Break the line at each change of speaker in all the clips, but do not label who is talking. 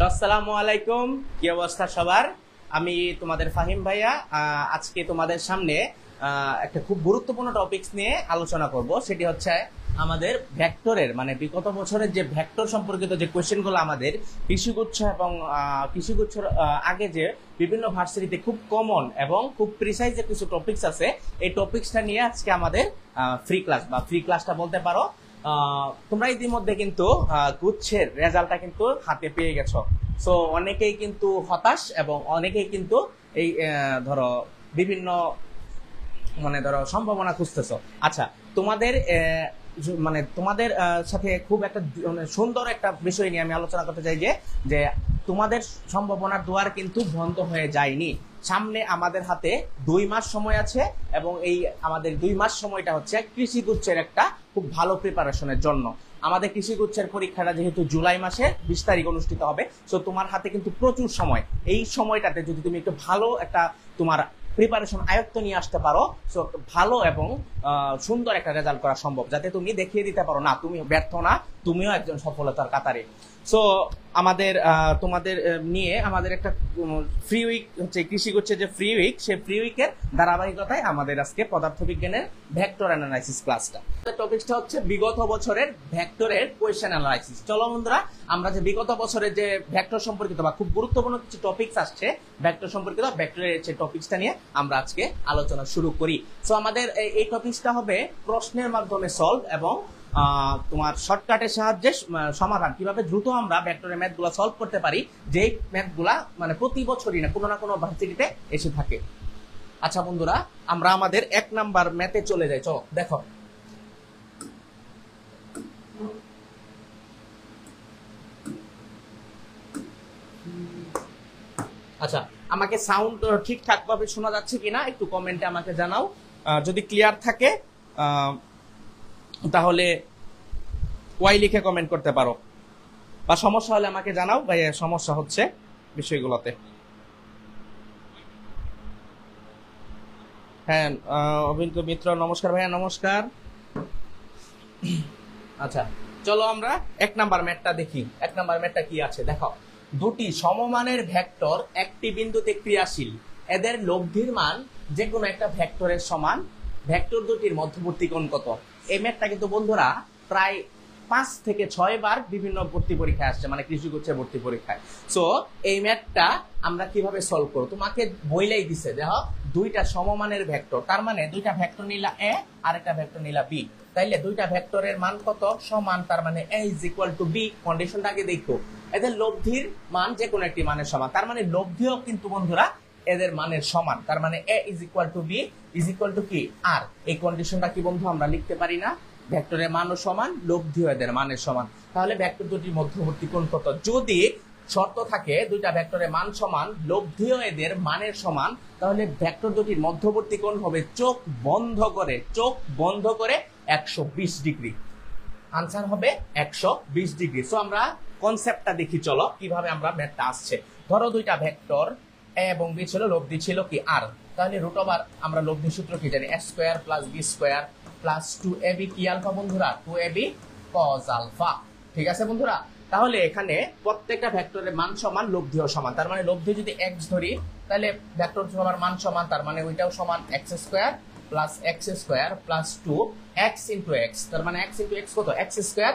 আসসালামু আলাইকুম, কি অবস্থা সবার? আমি তোমাদের ফাহিম ভাইয়া। আজকে তোমাদের সামনে একটা খুব গুরুত্বপূর্ণ টপিকস নিয়ে আলোচনা করব। সেটি হচ্ছে আমাদের ভেক্টরের মানে বিগত বছরের যে ভেক্টর সম্পর্কিত যে কোয়েশ্চেনগুলো আমাদের কৃষিগুচ্ছ এবং কৃষিগুচ্ছর আগে যে বিভিন্ন ভার্সিটিতে খুব কমন এবং খুব প্রিসাইজ যে কিছু টপিকস আছে, এই টপিকসটা নিয়ে আজকে আমাদের ফ্রি ক্লাস বা ফ্রি ক্লাসটা বলতে পারো। তোমরা ইতিমধ্যে কিন্তু গুচ্ছের রেজাল্টটা কিন্তু হাতে পেয়ে গেছো। সো অনেকেই কিন্তু হতাশ এবং অনেকেই কিন্তু এই ধরো বিভিন্ন ধরো সম্ভাবনা খুঁজতেছো। আচ্ছা, তোমাদের তোমাদের সাথে খুব একটা সুন্দর একটা বিষয় নিয়ে আমি আলোচনা করতে চাই যে যে তোমাদের সম্ভাবনার দুয়ার কিন্তু বন্ধ হয়ে যায়নি। সামনে আমাদের হাতে 2 মাস সময় আছে এবং এই আমাদের 2 মাস সময়টা হচ্ছে কৃষিগুচ্ছের একটা খুব ভালো প্রিপারেশনের জন্য। আমাদের কৃষিগুচ্ছের পরীক্ষাটা যেহেতু জুলাই মাসের 20 তারিখ অনুষ্ঠিত হবে, সো তোমার হাতে কিন্তু প্রচুর সময়। এই সময়টাতে যদি তুমি একটু ভালো একটা তোমার প্রিপারেশন আয়ত্ত নিয়ে আসতে পারো, সো ভালো এবং সুন্দর একটা রেজাল্ট করা সম্ভব, যাতে তুমি দেখিয়ে দিতে পারো না তুমি ব্যর্থ না, তুমিও একজন সফলতার কাতারে। সো আমাদের তোমাদের নিয়ে আমাদের একটা ফ্রি উইক হচ্ছে কৃষিগুচ্ছের যে ফ্রি উইক, সেই ফ্রি উইকের ধারাবাহিকতায় আমাদের আজকে পদার্থবিজ্ঞানের ভেক্টর অ্যানালাইসিস ক্লাসটা। টপিকটা হচ্ছে বিগত বছরের ভেক্টরের কোয়েশ্চেন অ্যানালাইসিস। চলো বন্ধুরা, আমরা যে বিগত বছরের যে ভেক্টর সম্পর্কিত বা খুব গুরুত্বপূর্ণ কিছু টপিকস আসছে ভেক্টর সম্পর্কিত, ভেক্টরের যে টপিকসটা নিয়ে আমরা আজকে আলোচনা শুরু করি। সো আমাদের এই টপিকসটা হবে প্রশ্নের মাধ্যমে সলভ এবং তোমার শর্টকাটের সাহায্যে সমাধান, কিভাবে দ্রুত আমরা ভেক্টরের ম্যাথগুলো সলভ করতে পারি, যে ম্যাথগুলা মানে প্রতি বছরই না কোনো ভার্সিটিতে এসে থাকে। আচ্ছা বন্ধুরা, আমরা আমাদের 1 নাম্বার ম্যাথে চলে যাই। চলো দেখো, আচ্ছা আমাকে সাউন্ড ঠিকঠাক ভাবে শোনা যাচ্ছে কিনা একটু কমেন্টে আমাকে জানাও। যদি ক্লিয়ার থাকে তাহলে ওয়াই লিখে কমেন্ট করতে পারো, বা সমস্যা হলে আমাকে জানাও ভাই সমস্যা হচ্ছে বিষয়গুলোতে। হ্যাঁ অভিন্ত মিত্র নমস্কার ভাইয়া, নমস্কার। আচ্ছা চলো আমরা 1 নাম্বার ম্যাথটা দেখি। 1 নাম্বার ম্যাথটা কি আছে দেখো, দুটি সমমানের ভেক্টর একটি বিন্দুতে ক্রিয়াশীল, এদের লব্ধির মান যে কোনো একটা ভেক্টরের সমান, ভেক্টর দুটির মধ্যবর্তী কোণ কত। এই ম্যাথটা কিন্তু বন্ধুরা প্রায় 5 থেকে 6 বার বিভিন্ন ভর্তি পরীক্ষায় আসছে, মানে কৃষিগুচ্ছের ভর্তি পরীক্ষায়। সো এই ম্যাথটা আমরা কিভাবে সলভ করব, তোমাকে বইলাই দিছে দেখো, দুইটা সমমানের ভেক্টর, তার মানে দুইটা ভেক্টর নিলা এ আর একটা ভেক্টর নিলা বি, তাইলে দুইটা ভেক্টরের মান কত সমান, তার মানে a is equal to b. কন্ডিশনটাকে দেখো, এদের লব্ধির মান যে কোনো একটি মানের সমান, তার মানে লব্ধিও কিন্তু বন্ধুরা এদের মানের সমান, তার মানে a is equal to B is equal to কি আর। এই কন্ডিশনটা কি বন্ধু আমরা লিখতে পারি না, ভেক্টরের মানও সমান, লব্ধিও এদের মানের সমান, তাহলে ভেক্টর দুটির মধ্যবর্তী কোণ কত। যদি শর্ত থাকে দুইটা ভেক্টরের মান সমান, লব্ধিও এদের মানের সমান, তাহলে ভেক্টর দুটির মধ্যবর্তী কোণ হবে চোখ বন্ধ করে 120 ডিগ্রি। আনসার হবে 120 ডিগ্রি। সো আমরা কনসেপ্টটা দেখি, চলো কিভাবে আমরা ম্যাথটা আসছে। ধরো দুইটা ভেক্টর এ এবং বি ছিল, লব্ধি ছিল কি আর, তাহলে রুট ওভার আমরা লব্ধি সূত্র কি জানি, a square plus b square plus 2ab কি আলফা বন্ধুরা, 2ab cos আলফা। ঠিক আছে বন্ধুরা, তাহলে এখানে প্রত্যেকটা ভেক্টরের মান সমান, লব্ধিও সমান, তার মানে লব্ধি যদি x ধরি তাহলে ভেক্টর সবার মান সমান, তার মানে ওইটাও সমান x square plus x square plus 2x into x, তার মানে x ইনটু x কত, x square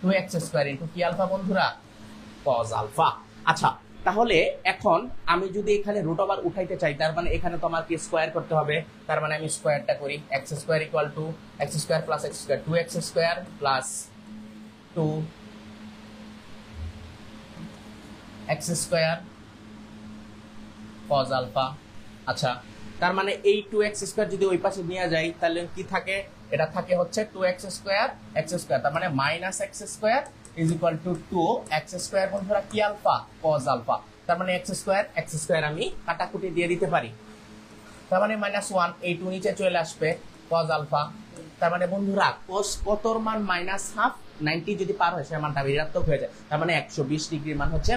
2x square into কি আলফা বন্ধুরা, cos আলফা। আচ্ছা তাহলে এখন আমি যদি এখানে রুট ওভার উঠাইতে চাই, তার মানে এখানে তো আমাকে স্কয়ার করতে হবে, তার মানে আমি স্কয়ারটা করি, x square equal to x square plus x square 2x square plus 2x square cos alpha. আচ্ছা তার মানে এই 2x স্কয়ার যদি ওই পাশে নিয়ে যাই তাহলে কি থাকে, এটা থাকে হচ্ছে 2x স্কয়ার x স্কয়ার, তার মানে minus x square is equal two 2x square বন্ধুরা কি আলফা, cos আলফা। তার মানে x স্কয়ার আমি কাটাকুটি দিয়ে দিতে পারি, তার মানে -1, এই 2 নিচে চলে আসবে, cos আলফা। তার মানে বন্ধুরা cos কতর মান -হাফ, 90 যদি পার হয় সে মানটা ঋণাত্মক হয়ে যায়, তার মানে 120 ডিগ্রির মান হচ্ছে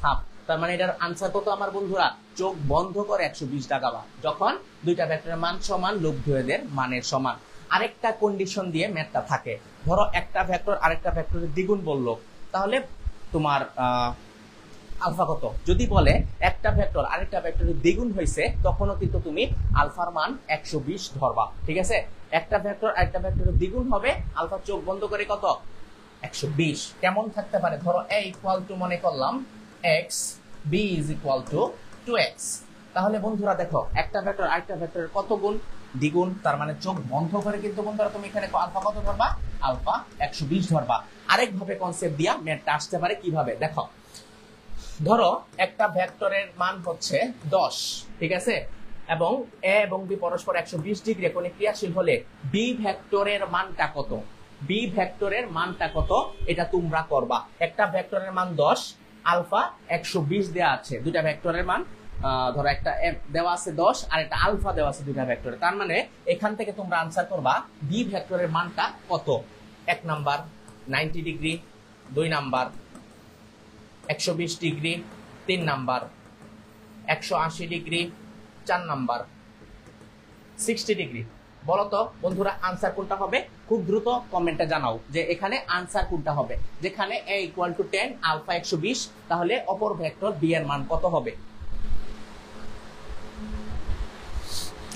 -হাফ। তার মানে এটার আনসার কত আমার বন্ধুরা, চোখ বন্ধ করে 120 টাকা, যখন দুইটা ভেক্টরের মান সমান, লব্ধি এদের মানের সমান। আরেকটা কন্ডিশন দিয়ে ম্যাথটা থাকে, ধরো একটা ভেক্টর আরেকটা ভেক্টরের দ্বিগুণ বললো, তাহলে তোমার আলফা কত। যদি বলে একটা ভেক্টর আরেকটা ভেক্টরের দ্বিগুণ হয়েছে, তখনও কিন্তু তুমি আলফার মান 120 ধরবা। ঠিক আছে, একটা ভেক্টর আরেকটা ভেক্টরের দ্বিগুণ হবে, আলফা চোখ বন্ধ করে কত 120। কেমন থাকতে পারে, ধরো a ইকুয়াল টু মনে করলাম x, b is equal two 2x। তাহলে বন্ধুরা দেখো একটা ভেক্টর আরেকটা ভেক্টরের কত গুণ, দ্বিগুণ, তার মানে চোখ বন্ধ করে কিন্তু বন্ধুরা তুমি এখানে আলফা কত ধরবা, আলফা 120 ধরবা। আরেকভাবে কনসেপ্ট দিয়া ম্যাথটা আসতে পারে কিভাবে, দেখো ধরো একটা ভেক্টরের মান হচ্ছে 10, ঠিক আছে, এবং a এবং b পরস্পর 120 ডিগ্রি কোণে ক্রিয়াশীল হলে b ভেক্টরের মানটা কত, b ভেক্টরের মানটা কত এটা তোমরা করবা। একটা ভেক্টরের মান 10, আলফা 120 দেওয়া আছে, দুইটা ভেক্টরের মান ধরো একটা দেওয়া আছে 10 আর একটা আলফা দেওয়া আছে দুইটা ভেক্টরে। তার মানে এখান থেকে তোমরা আনসার করবা b ভেক্টরের মানটা কত। 1 number 90 degree, 2 number 120 degree, 3 number 180 degree, 4 number 60 degree. বলো তো বন্ধুরা আনসার কোনটা হবে, খুব দ্রুত কমেন্টে জানাও যে এখানে আনসার কোনটা হবে। যেখানে a ইকুয়াল টু 10, আলফা 120, তাহলে অপর ভেক্টর b এর মান কত হবে।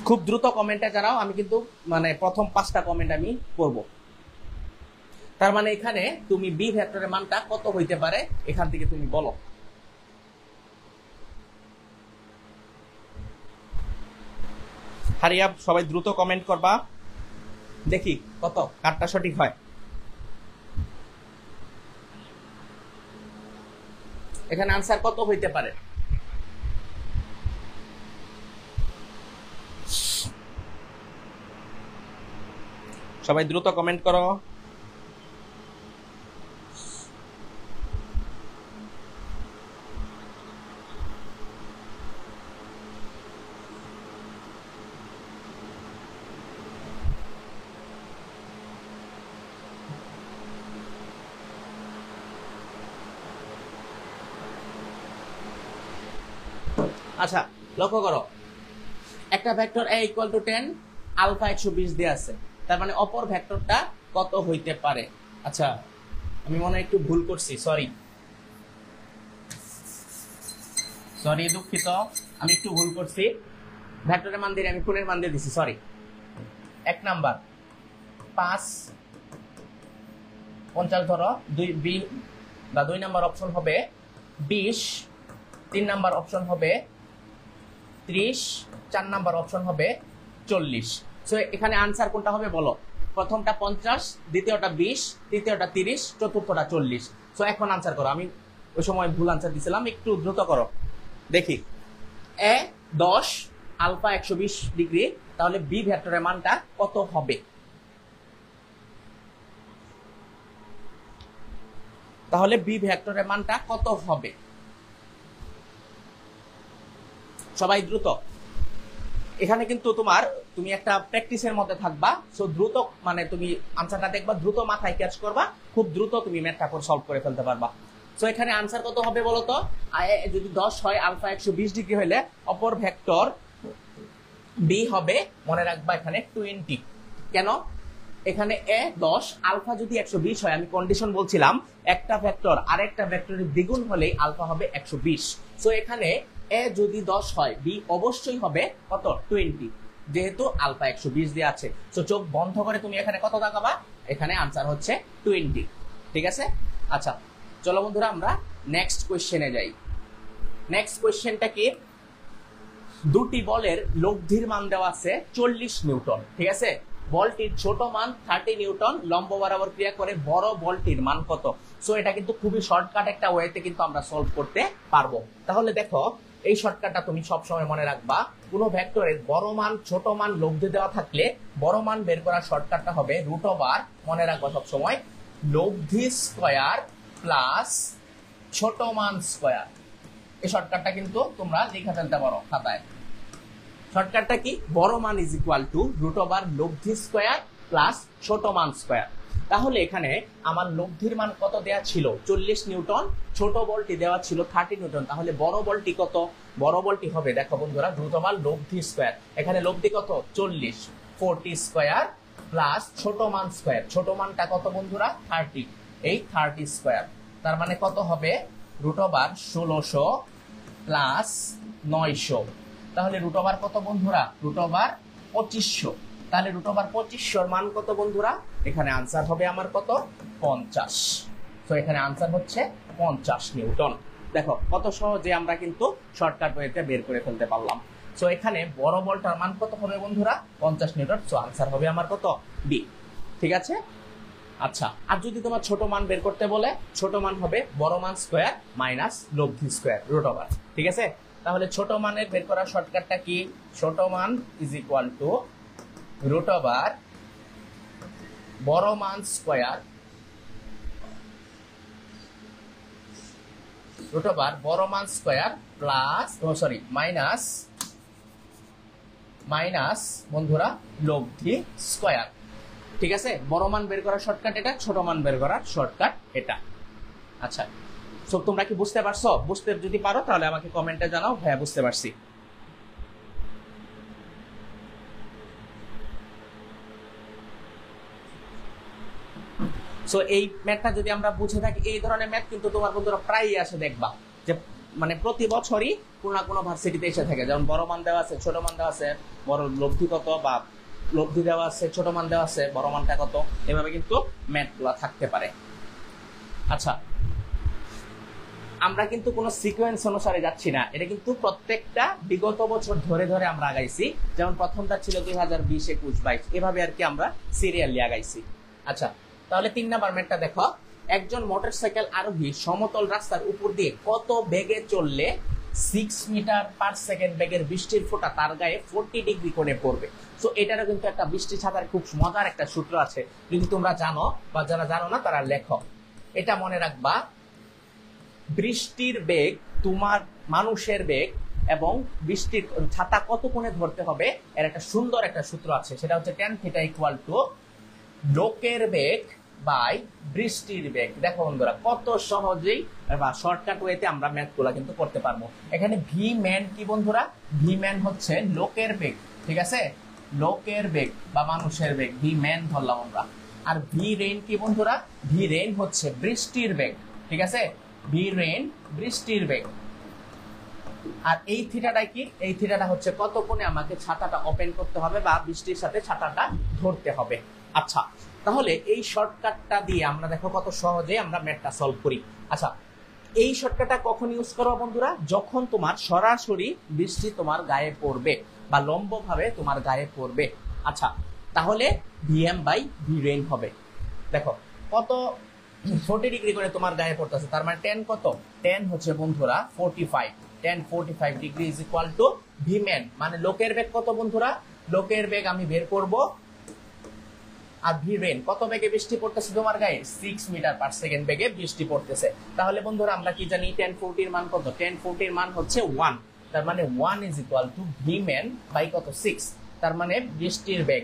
খুব দ্রুত কমেন্টে জানাও, আমি কিন্তু মানে প্রথম 5টা কমেন্ট আমি করব। তার মানে এখানে তুমি বি ভেক্টরের মানটা কত হইতে পারে এখান থেকে তুমি বলো। হারিয়া সবাই দ্রুত কমেন্ট করবা, দেখি কত কারটা সঠিক হয়। এখানে আনসার কত হইতে পারে, সবাই দ্রুত কমেন্ট করো। আচ্ছা লক্ষ্য করো, একটা vector a equal to 10, alpha 120 দেয়া আছে, তার মানে অপর ভেক্টরটা কত হইতে পারে। আচ্ছা আমি মনে হয় একটু ভুল করছি, সরি দুঃখিত, আমি একটু ভুল করছি। ভেক্টরের মান দিয়ে আমি কোণের মান দিয়ে দিছি, সরি। 1 নাম্বার 5 50 ধরো, 2 নাম্বার অপশন হবে 20, 3 নাম্বার অপশন হবে 30, 4 নাম্বার অপশন হবে 40। সো এখানে আনসার কোনটা হবে বলো। প্রথমটা 50, দ্বিতীয়টা 20, তৃতীয়টা 30, চতুর্থটা 40। সো এখন আনসার করো, আমি ওই সময় ভুল আনসার দিছিলাম, একটু দ্রুত করো। দেখি a 10, আলফা 120 ডিগ্রি, তাহলে বি ভেক্টরের মানটা কত হবে। তাহলে বি ভেক্টরের মানটা কত হবে, সবাই দ্রুত। এখানে কিন্তু তুমি একটা প্র্যাকটিসের মধ্যে থাকবা, সো দ্রুত মানে তুমি আনসারটা দেখবা, দ্রুত মাথায় ক্যাচ করবা, খুব দ্রুত তুমি ম্যাথটা সলভ করে ফেলতে পারবা। সো এখানে আনসার কত হবে বলতো, যদি 10 হয়, আলফা 120 ডিগ্রি হলে অপর ভেক্টর বি হবে, মনে রাখবা এখানে 20। কেন, এখানে a 10, আলফা যদি 120 হয়, আমি কন্ডিশন বলছিলাম একটা ভেক্টর আরেকটা ভেক্টরের দ্বিগুণ হলেই আলফা হবে 120। সো এখানে a যদি 10 হয়, b অবশ্যই হবে কত 20, যেহেতু আলফা 120 দিয়ে আছে। সো চোখ বন্ধ করে তুমি এখানে কত দেখাবা, এখানে আনসার হচ্ছে 20। ঠিক আছে, আচ্ছা চলো বন্ধুরা আমরা নেক্সট কোশ্চেনে যাই। নেক্সট কোশ্চেনটা কি, দুটি বলের লব্ধির মান দেওয়া আছে 40 নিউটন। ঠিক আছে, বলটির ছোট মান 30 নিউটন, লম্ব বরাবর ক্রিয়া করে বড় বলটির মান কত। সো এটা কিন্তু খুবই শর্টকাট একটা ওয়েতে কিন্তু আমরা সলভ করতে পারবো। তাহলে দেখো এই শর্টকাটটা তুমি সবসময় মনে রাখবা, কোনো ভেক্টরের বড় মান ছোট মান লব্ধি দেওয়া থাকলে বড় মান বের করার শর্টকাটটা হবে √, মনে রাখবা সবসময়, লব্ধি স্কয়ার প্লাস ছোট মান স্কয়ার। এই শর্টকাটটা কিন্তু তোমরা লিখে ফেলতে পারো খাতায়। শর্টকাটটা কি, বড় মান ইজ ইকুয়াল টু √, লব্ধি স্কয়ার প্লাস ছোট মান স্কয়ার। তাহলে এখানে আমার লব্ধির মান কত দেয়া ছিল 40 নিউটন, ছোট বলটি দেওয়া ছিল 30 নিউটন, তাহলে বড় বলটি কত, বড় বলটি হবে দেখো বন্ধুরা √, লব্ধি স্কয়ার, এখানে লব্ধি কত 40, 40 স্কয়ার প্লাস ছোট মান স্কয়ার, ছোট মানটা কত বন্ধুরা 30, এই 30 স্কয়ার। তার মানে কত হবে রুট ওভার 1600 প্লাস 900। তাহলে রুট ওভার কত বন্ধুরা রুট ওভার 2500। তাহলে রুট ওভার 2500 মান কত বন্ধুরা এখানে আনসার হবে আমার কত 50। তো এখানে আনসার হচ্ছে 50 নিউটন। দেখো কত সহজে আমরা কিন্তু শর্টকাট ওয়েতে বের করে ফেলতে পারলাম। সো এখানে বড় বলটার মান কত হবে বন্ধুরা 50 নিউটন। সো আনসার হবে আমার কত বি। ঠিক আছে। আচ্ছা, আর যদি তোমার ছোট মান বের করতে বলে ছোট মান হবে বড় মান স্কয়ার মাইনাস লব্ধি স্কয়ার রুট ওভার। ঠিক আছে। তাহলে ছোট মানের বের করার শর্টকাটটা কি ছোট মান is equal to root over বড় মান স্কয়ার রুট ওভার বড় মান স্কয়ার প্লাস মাইনাস বন্ধুরা লব্ধি স্কয়ার। ঠিক আছে। বড় মান বের করার শর্টকাট এটা, ছোট মান বের করার শর্টকাট এটা। আচ্ছা, সো তোমরা কি বুঝতে পারছো? বুঝতে যদি পারো তাহলে আমাকে কমেন্টে জানাও হ্যাঁ বুঝতে পারছি। সো এই ম্যাথটা যদি আমরা বুঝে থাকি, এই ধরনের ম্যাথ কিন্তু তোমার বন্ধুরা প্রায়ই আসে দেখবা যে মানে প্রতি বছরই কোনো না কোনো ভার্সিটিতে এসে থাকে। যেমন বড় মান দেওয়া আছে, ছোট মান দেওয়া আছে, বড় লব্ধি কত বা লব্ধি দেওয়া আছে, ছোট মান দেওয়া আছে, বড় মানটা কত, এভাবে কিন্তু ম্যাথগুলো থাকতে পারে। আচ্ছা, আমরা কিন্তু কোনো সিকোয়েন্স অনুসারে যাচ্ছি না, এটা কিন্তু প্রত্যেকটা বিগত বছর ধরে ধরে আমরা আগাইছি। যেমন প্রথমটা ছিল 2020, 21, 22, এভাবে আর কি আমরা সিরিয়ালি আগাইছি। আচ্ছা, তাহলে 3 নাম্বার ম্যাথটা দেখো। একজন মোটরসাইকেল আরোহী সমতল রাস্তার উপর দিয়ে কত বেগে চললে 6 মিটার পার সেকেন্ড বেগের বৃষ্টির ফোঁটা তার গায়ে 40 ডিগ্রি কোণে পড়বে। সো এটারও কিন্তু একটা বৃষ্টি ছাতার খুব মজার একটা সূত্র আছে, যদি তোমরা জানো বা যারা জানো না তারা লেখো। এটা মনে রাখবা, বৃষ্টির বেগ তোমার মানুষের বেগ এবং বৃষ্টির ছাতা কত কোণে ধরতে হবে এর একটা সুন্দর একটা সূত্র আছে, সেটা হচ্ছে tan থিটা ইকুয়াল টু লোকের বেগ বাই বৃষ্টির বেগ। দেখো বন্ধুরা কত সহজেই বা শর্টকাট ওয়েতে আমরা ম্যাথগুলো কিন্তু করতে পারবো। এখানে ভি ম্যান কি বন্ধুরা, ভি ম্যান হচ্ছে লোকের বেগ। ঠিক আছে, লোকের বেগ বা মানুষের বেগ, ভি ম্যান ধরলাম আমরা। আর ভি রেইন কি বন্ধুরা, ভি রেইন হচ্ছে বৃষ্টির বেগ। ঠিক আছে, ভি রেইন বৃষ্টির বেগ। আর এই থিটাটা কি, এই থিটাটা হচ্ছে কত কোণে আমাকে ছাতাটা ওপেন করতে হবে বা বৃষ্টির সাথে ছাতাটা ধরতে হবে। আচ্ছা, তাহলে এই শর্টকাটটা দিয়ে আমরা দেখো কত সহজে আমরা ম্যাথটা সলভ করি। আচ্ছা, এই শর্টকাটটা কখন ইউজ করো বন্ধুরা, যখন তোমার সরাসরি বৃষ্টি তোমার গায়ে পড়বে বা লম্বভাবে তোমার গায়ে পড়বে। আচ্ছা, তাহলে ভিএম বাই ভি রেইন হবে। দেখো কত 40 ডিগ্রি করে তোমার গায়ে পড়তেছে, তার মানে tan কত, tan হচ্ছে বন্ধুরা 45, tan 45 degree is equal to V man মানে লোকের বেগ কত বন্ধুরা, লোকের বেগ আমি বের করব। আর ভি রেইন কত বেগে বৃষ্টি পড়তেছে তোমার গায়ে, 6 মিটার পার সেকেন্ড বেগে বৃষ্টি পড়তেছে। তাহলে বন্ধুরা আমরা কি জানি tan 40 এর মান কত, tan 40 এর মান হচ্ছে 1, তার মানে 1 is equal to V man by কত 6, তার মানে বৃষ্টির বেগ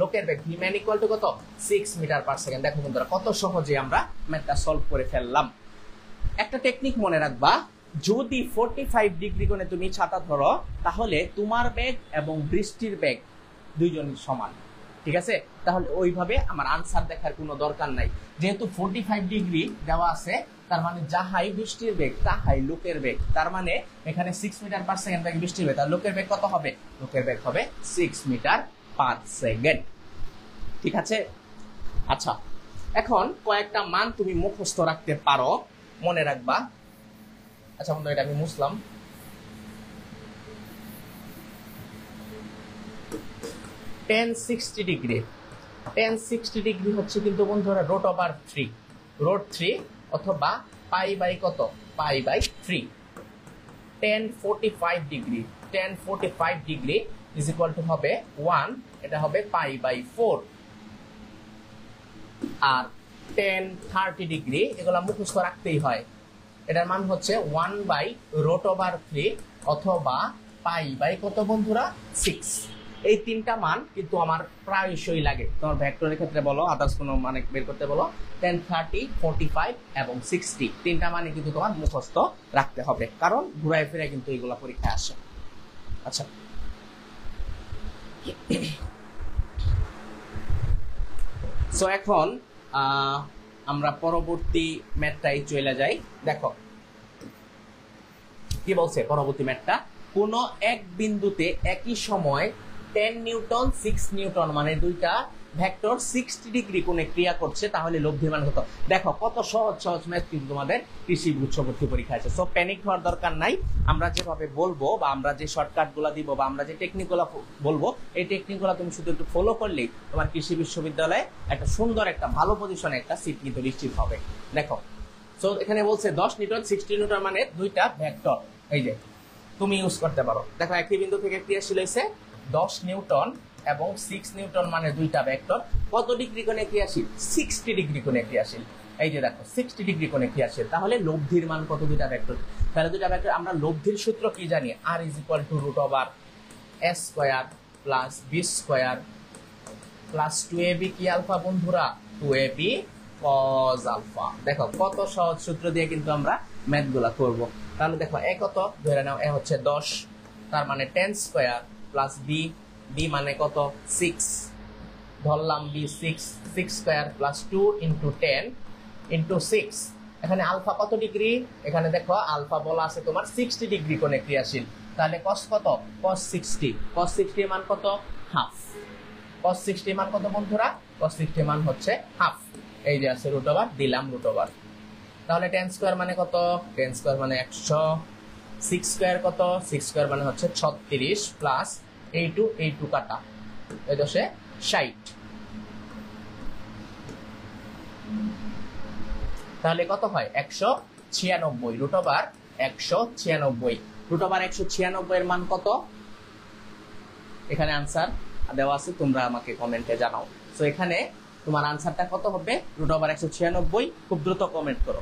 লোকের বেগ ভি ম্যান ইকুয়াল টু কত 6 মিটার পার সেকেন্ড। দেখো বন্ধুরা কত সহজে আমরা ম্যাথটা সলভ করে ফেললাম। একটা টেকনিক মনে রাখবা, যদি 45 ডিগ্রি কোণে তুমি ছাতা ধরো তাহলে তোমার বেগ এবং বৃষ্টির বেগ দুইজনই সমান। ঠিক আছে, তাহলে ওইভাবে আমার আনসার দেখার কোনো দরকার নাই। যেহেতু 45 ডিগ্রি দেওয়া আছে, তার মানে যাহাই বৃষ্টির বেগ তাহাই লোকের বেগ, তার মানে এখানে 6 মিটার পার সেকেন্ড বেগ বৃষ্টির বেগ, তার লোকের বেগ কত হবে, লোকের বেগ হবে 6 মিটার পার সেকেন্ড। ঠিক আছে। আচ্ছা, এখন কয়েকটা মান তুমি মুখস্থ রাখতে পারো, মনে রাখবা। আচ্ছা বন্ধু, এটা আমি মুছলাম। tan 60 ডিগ্রি, tan 60 ডিগ্রি হচ্ছে কিন্তু বন্ধুরা রুট ওভার 3, রুট 3 অথবা পাই বাই কত, pi by 3। tan 45 degree, tan 45 degree is equal to হবে 1, এটা হবে পাই বাই 4। আর tan 30 ডিগ্রি এগুলা মুখস্থ রাখতেই হয়, এটার মান হচ্ছে 1 বাই রুট ওভার 3 অথবা পাই বাই কত বন্ধুরা 6। এই তিনটা মান কিন্তু আমার প্রায়শই লাগে, তোমার ভেক্টরের ক্ষেত্রে বলো, আদার্স কোনো মানে বের করতে বলো, tan 30, 45 এবং 60 তিনটা মানে কিন্তু তোমার মুখস্থ রাখতে হবে, কারণ ঘুরায় ফিরে কিন্তু এগুলা পরীক্ষায় আসে। আচ্ছা, সো এখন আমরা পরবর্তী ম্যাথটাই চলে যাই। দেখো কি বলছে পরবর্তী ম্যাথটা, কোন এক বিন্দুতে একই সময় 10 নিউটন 6 নিউটন মানে দুইটা ভেক্টর 60 ডিগ্রি কোণে ক্রিয়া করছে, তাহলে লব্ধি মান কত। দেখো কত সহজ সহজ ম্যাথ কিন্তু তোমাদের কৃষি উচ্চবর্তী পরীক্ষা আছে। সো প্যানিক হওয়ার দরকার নাই, আমরা যেভাবে বলবো বা আমরা যে শর্টকাট গুলা দিব বা আমরা যে টেকনিকগুলো বলবো এই টেকনিকগুলো তুমি শুধু একটু ফলো করলেই তোমার কৃষি বিশ্ববিদ্যালয়ে একটা সুন্দর একটা ভালো পজিশনে একটা সিট কিন্তু নিশ্চিত হবে। দেখো সো এখানে বলছে 10 নিউটন 60 নিউটন মানে দুইটা ভেক্টর, এই যে তুমি ইউজ করতে পারো। দেখো একই বিন্দু থেকে ক্রিয়াশীল হয়েছে 10 নিউটন এবং 6 নিউটন মানে দুইটা ভেক্টর কত ডিগ্রি কোণে ক্রিয়াশীল, 60 ডিগ্রি কোণে ক্রিয়াশীল। এই যে দেখো 60 ডিগ্রি কোণে ক্রিয়াশীল, তাহলে লব্ধির মান কত দুইটা ভেক্টর। তাহলে দুইটা ভেক্টর আমরা লব্ধির সূত্র কি জানি, r = √s² plus b square plus 2ab কি আলফা বন্ধুরা, 2ab cos আলফা। দেখো কত সহজ সূত্র দিয়ে কিন্তু আমরা ম্যাথ গুলা করব। তাহলে দেখো এ কত ধরে নাও, এ হচ্ছে 10, তার মানে 10 স্কয়ার প্লাস b মানে কত 6, ধরলাম b 6 square plus 2 into 10 into 6। এখানে আলফা কত ডিগ্রি, এখানে দেখো আলফা বলা আছে তোমার 60 ডিগ্রি কোণে ক্রিয়াশীল, তাহলে cos কত, cos 60 এর মান কত হাফ। cos 60 মান কত বন্ধুরা, cos 60 মান হচ্ছে হাফ। এই যে আছে √, দিলাম √। তাহলে 10 স্কয়ার মানে কত, 10 স্কয়ার মানে 100, 6 স্কয়ার কত, 6 স্কয়ার মানে হচ্ছে 36 প্লাস এই টু কাটা, এই দশে 60। তাহলে কত হয় 196, √196, √196 এর মান কত, এখানে আনসার দেওয়া আছে, তোমরা আমাকে কমেন্টে জানাও। সো এখানে তোমার আনসারটা কত হবে, √196। খুব দ্রুত কমেন্ট করো,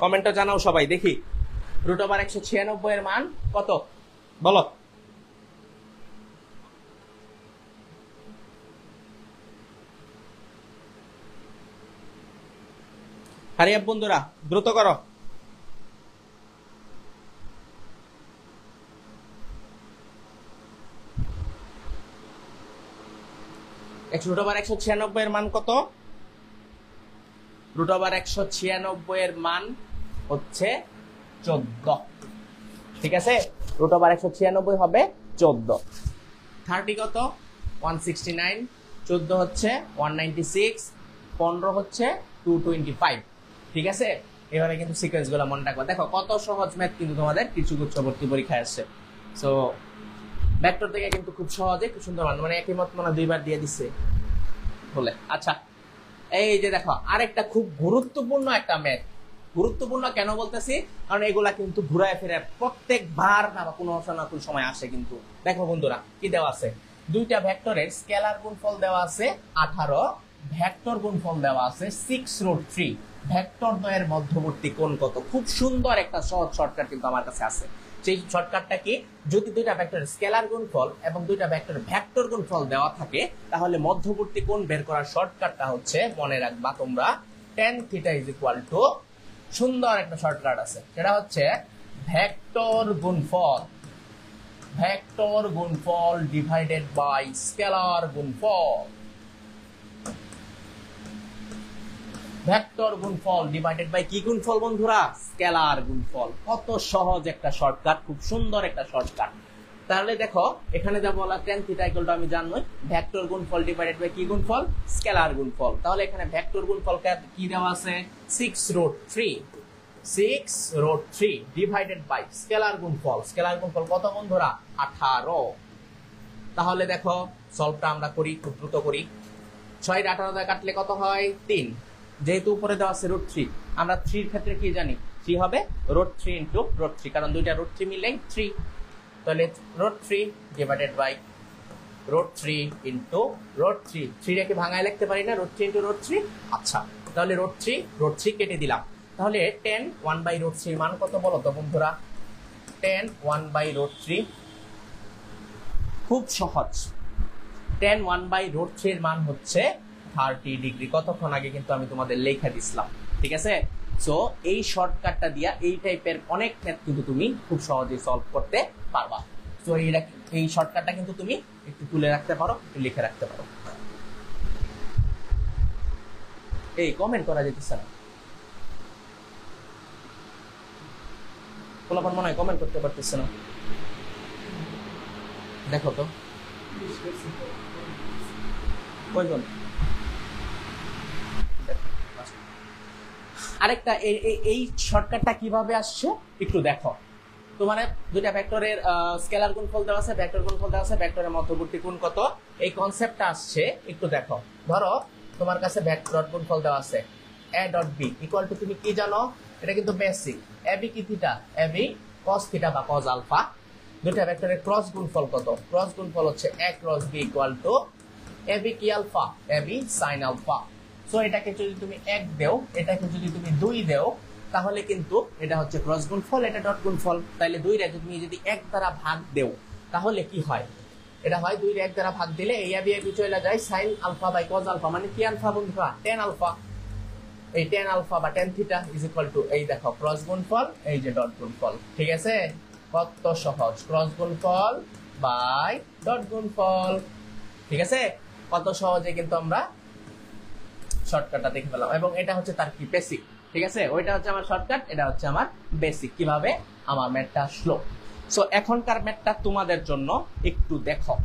কমেন্টে জানাও সবাই, দেখি √196 এর মান কত বলো। হারি আপ বন্ধুরা দ্রুত করো। √196 এর মান কত, √196 এর মান হচ্ছে 14, ঠিক আছে, √196 হবে 14। 30 কত 169, 14 হচ্ছে 196, 15 হচ্ছে 225, ঠিক আছে। এভাবে কিন্তু সিকোয়েন্স গুলো মনে রাখবা। দেখো কত সহজ ম্যাথ কিন্তু তোমাদের কিছু উচ্চবর্তী পরীক্ষায় আসছে। সো ভেক্টর থেকে কিন্তু খুব সহজে খুব সুন্দর মানে একই মত মানে দুইবার দিয়ে দিচ্ছে বলে। আচ্ছা এই যে দেখো আরেকটা খুব গুরুত্বপূর্ণ একটা ম্যাথ, গুরুত্বপূর্ণ কেন বলতেছি, কারণ এগুলা কিন্তু ঘুরায় ফিরে প্রত্যেকবার না বা কোনো সময় আসে। কিন্তু দেখো বন্ধুরা কি দেওয়া আছে, দুইটা ভেক্টরের স্কেলার গুণফল দেওয়া আছে 18, ভেক্টর গুণফল দেওয়া আছে 6√3, ভেক্টর দ্বয়ের মধ্যবর্তী কোণ কত। খুব সুন্দর একটা সহজ শর্টকাট কিন্তু আমার কাছে আছে। সেই শর্টকাটটা কি, যদি দুইটা ভেক্টরের স্কেলার গুণফল এবং দুইটা ভেক্টরের ভেক্টর গুণফল দেওয়া থাকে তাহলে মধ্যবর্তী কোণ বের করার শর্টকাটটা হচ্ছে, মনে রাখবা তোমরা, tan θ সুন্দর একটা শর্টকাট আছে, সেটা হচ্ছে ভেক্টর গুণফল ডিভাইডেড বাই স্কেলার গুণফল। ভেক্টর গুণফল ডিভাইডেড বাই কি গুণফল বন্ধুরা, স্কেলার গুণফল। কত সহজ একটা শর্টকাট, খুব সুন্দর একটা শর্টকাট। তাহলে দেখো এখানে যা বলা tan θ আমি জানোই, ভেক্টর গুণফল ডিভাইডেড বাই কি গুণফল, স্কেলার গুণফল। তাহলে এখানে ভেক্টর গুণফল কি দেওয়া আছে 6√3 ডিভাইডেড বাই স্কেলার গুণফল কত বন্ধুরা 18। তাহলে দেখো সলভটা আমরা করি, খুব দ্রুত করি। 6 18 দিয়ে কাটলে কত হয় 3, যেহেতু উপরে দেওয়া আছে √3, আমরা 3 এর ক্ষেত্রে কি জানি 3 হবে √3 ইনটু √3, কারণ দুইটা √3 মিলে 3। তাহলে √3 ডিভাইডেড বাই √3 ইনটু √3, 3 কে ভাঙায় লিখতে পারি না, √3 ইনটু √3। আচ্ছা তাহলে √3 কেটে দিলাম। তাহলে tan 1/√3 এর মান কত বলো তো বন্ধুরা, tan 1/√3 খুব সহজ, tan 1/√3 এর মান হচ্ছে 30 ডিগ্রি। কতক্ষণ আগে কিন্তু আমি তোমাদের লেখা দিছিলাম, ঠিক আছে। সো এই শর্টকাটটা দিয়া এই টাইপের অনেক ম্যাথ কিন্তু তুমি খুব সহজেই সলভ করতে পারবা। সো এই শর্টকাটটা কিন্তু তুমি একটু তুলে রাখতে পারো, একটু লিখে রাখতে পারো। এই কমেন্ট করা যেতেছে না, কোলাপান মনে হয় কমেন্ট করতে পারতেছে না, দেখো তো কয়জন। আরেকটা এই শর্টকাটটা কিভাবে আসছে একটু দেখো। তোমার দুইটা ভেক্টরের স্কেলার গুণফল দেওয়া আছে, ভেক্টর গুণফল দেওয়া আছে, ভেক্টরের মধ্যবর্তী কোণ কত, এই কনসেপ্টটা আসছে একটু দেখো। ধরো তোমার কাছে ভেক্টর গুণফল দেওয়া আছে a dot b equal to, তুমি কি জানো, এটা কিন্তু বেসিক, ab কি থিটা, ab cos থিটা বা cos আলফা। দুইটা ভেক্টরের ক্রস গুণফল কত, ক্রস গুণফল হচ্ছে a cross b equal to ab কি alpha, ab sin alpha. So এটাকে যদি তুমি 1 দেও, এটাকে যদি তুমি 2 দেও, তাহলে কিন্তু এটা হচ্ছে ক্রস গুণফল, এটা ডট গুণফল। তাহলে 2 রে তুমি যদি 1 দ্বারা ভাগ দেও তাহলে কি হয়, এটা হয় 2 রে 1 দ্বারা ভাগ দিলে এই ab ab চলে যায় sin alpha by cos alpha, মানে কি আলফা বন্ধুরা, tan আলফা। এই tan আলফা বা tan theta is equal to, এই দেখো ক্রস গুণফল, এই যে ডট গুণফল। ঠিক আছে, কত সহজ, ক্রস গুণফল বাই ডট গুণফল। ঠিক আছে, কত সহজে কিন্তু আমরা শর্টকাটটা দেখে পেলাম, এবং এটা হচ্ছে তার কি বেসিক। ঠিক আছে, ওইটা হচ্ছে আমার শর্টকাট, এটা হচ্ছে আমার বেসিক, কিভাবে আমার ম্যাথটা আসলো। সো এখনকার ম্যাথটা তোমাদের জন্য একটু দেখো।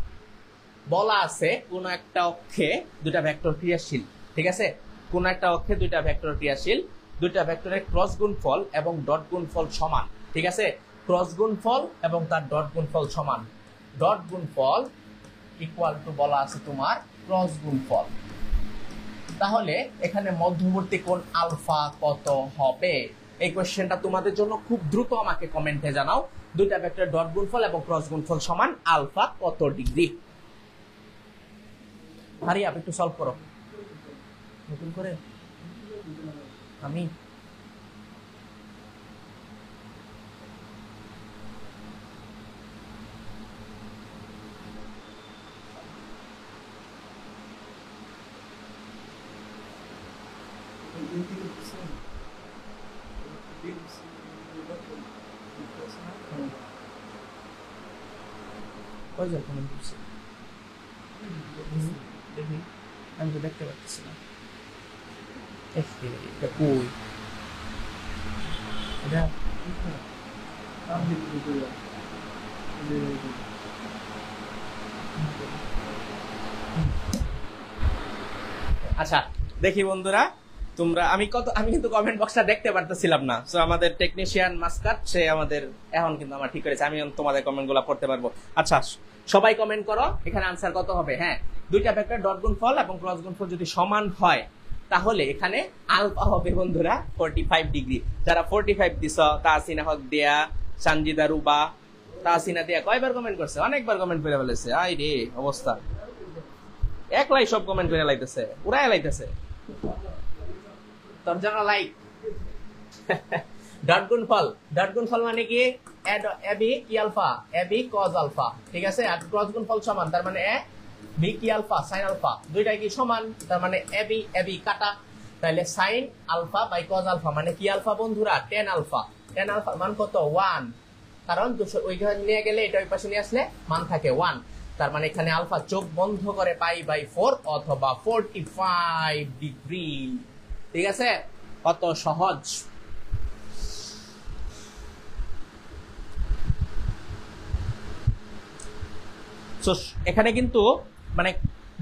বলা আছে কোন একটা অক্ষে দুইটা ভেক্টর ক্রিয়াশীল, ঠিক আছে, কোন একটা অক্ষে দুইটা ভেক্টর ক্রিয়াশীল, দুইটা ভেক্টরের ক্রস গুণফল এবং ডট গুণফল সমান। ঠিক আছে, ক্রস গুণফল এবং তার ডট গুণফল সমান, ডট গুণফল ইকুয়াল টু বলা আছে তোমার ক্রস গুণফল। তাহলে এখানে মধ্যবর্তী কোণ আলফা কত হবে, এই কোশ্চেনটা তোমাদের জন্য খুব দ্রুত আমাকে কমেন্টে জানাও। দুইটা ভেক্টরের ডট গুণফল এবং ক্রস গুণফল সমান, আলফা কত ডিগ্রি। হারি আপ একটু সলভ করো নতুন করে। আমি কয়জন কমেন্ট করছি দেখি, আমি তো দেখতে পাচ্ছি না। এটা কই, এটা আচ্ছা দেখি বন্ধুরা, তোমরা আমি কিন্তু কমেন্ট বক্সটা দেখতে পারতেছিলাম না। সো আমাদের টেকনিশিয়ান মাস্কাট সে আমাদের এখন কিন্তু আমার ঠিক করেছে, আমি তোমাদের কমেন্টগুলো পড়তে পারবো। আচ্ছা সবাই কমেন্ট করো, এখানে আনসার কত হবে। হ্যাঁ, দুইটা ভেক্টর ডট গুণফল এবং ক্রস গুণফল যদি সমান হয় তাহলে এখানে আলফা হবে বন্ধুরা 45 ডিগ্রি। যারা 45 দিছ, তাসিনা হক দিয়া, সানজিদা রুবা, তাসিনা দিয়া কয়বার কমেন্ট করছে, অনেকবার কমেন্ট করে ফেলেছে। আই রে অবস্থা, একলাই সব কমেন্ট করে লাইতেছে, উড়াই লাইতেছে। তোর জন্য লাইক। ডট গুণফল, ডট গুণফল মানে কি, এবি কি আলফা, এবি কজ আলফা। ঠিক আছে, আর ক্রস গুণফল সমান, তার মানে এ বি কি আলফা সাইন আলফা, দুইটাই কি সমান, তার মানে এবি এবি কাটা। তাহলে sine alpha by cos alpha মানে কি আলফা বন্ধুরা, টেন আলফা। টেন আলফা মান কত, 1, কারণ ওইখানে নিয়ে গেলে এটা ওই পাশে নিয়ে আসলে মান থাকে 1। তার মানে এখানে আলফা চোখ বন্ধ করে পাই বাই 4 অথবা 45 ডিগ্রি। ঠিক আছে, কত সহজ। এখানে কিন্তু মানে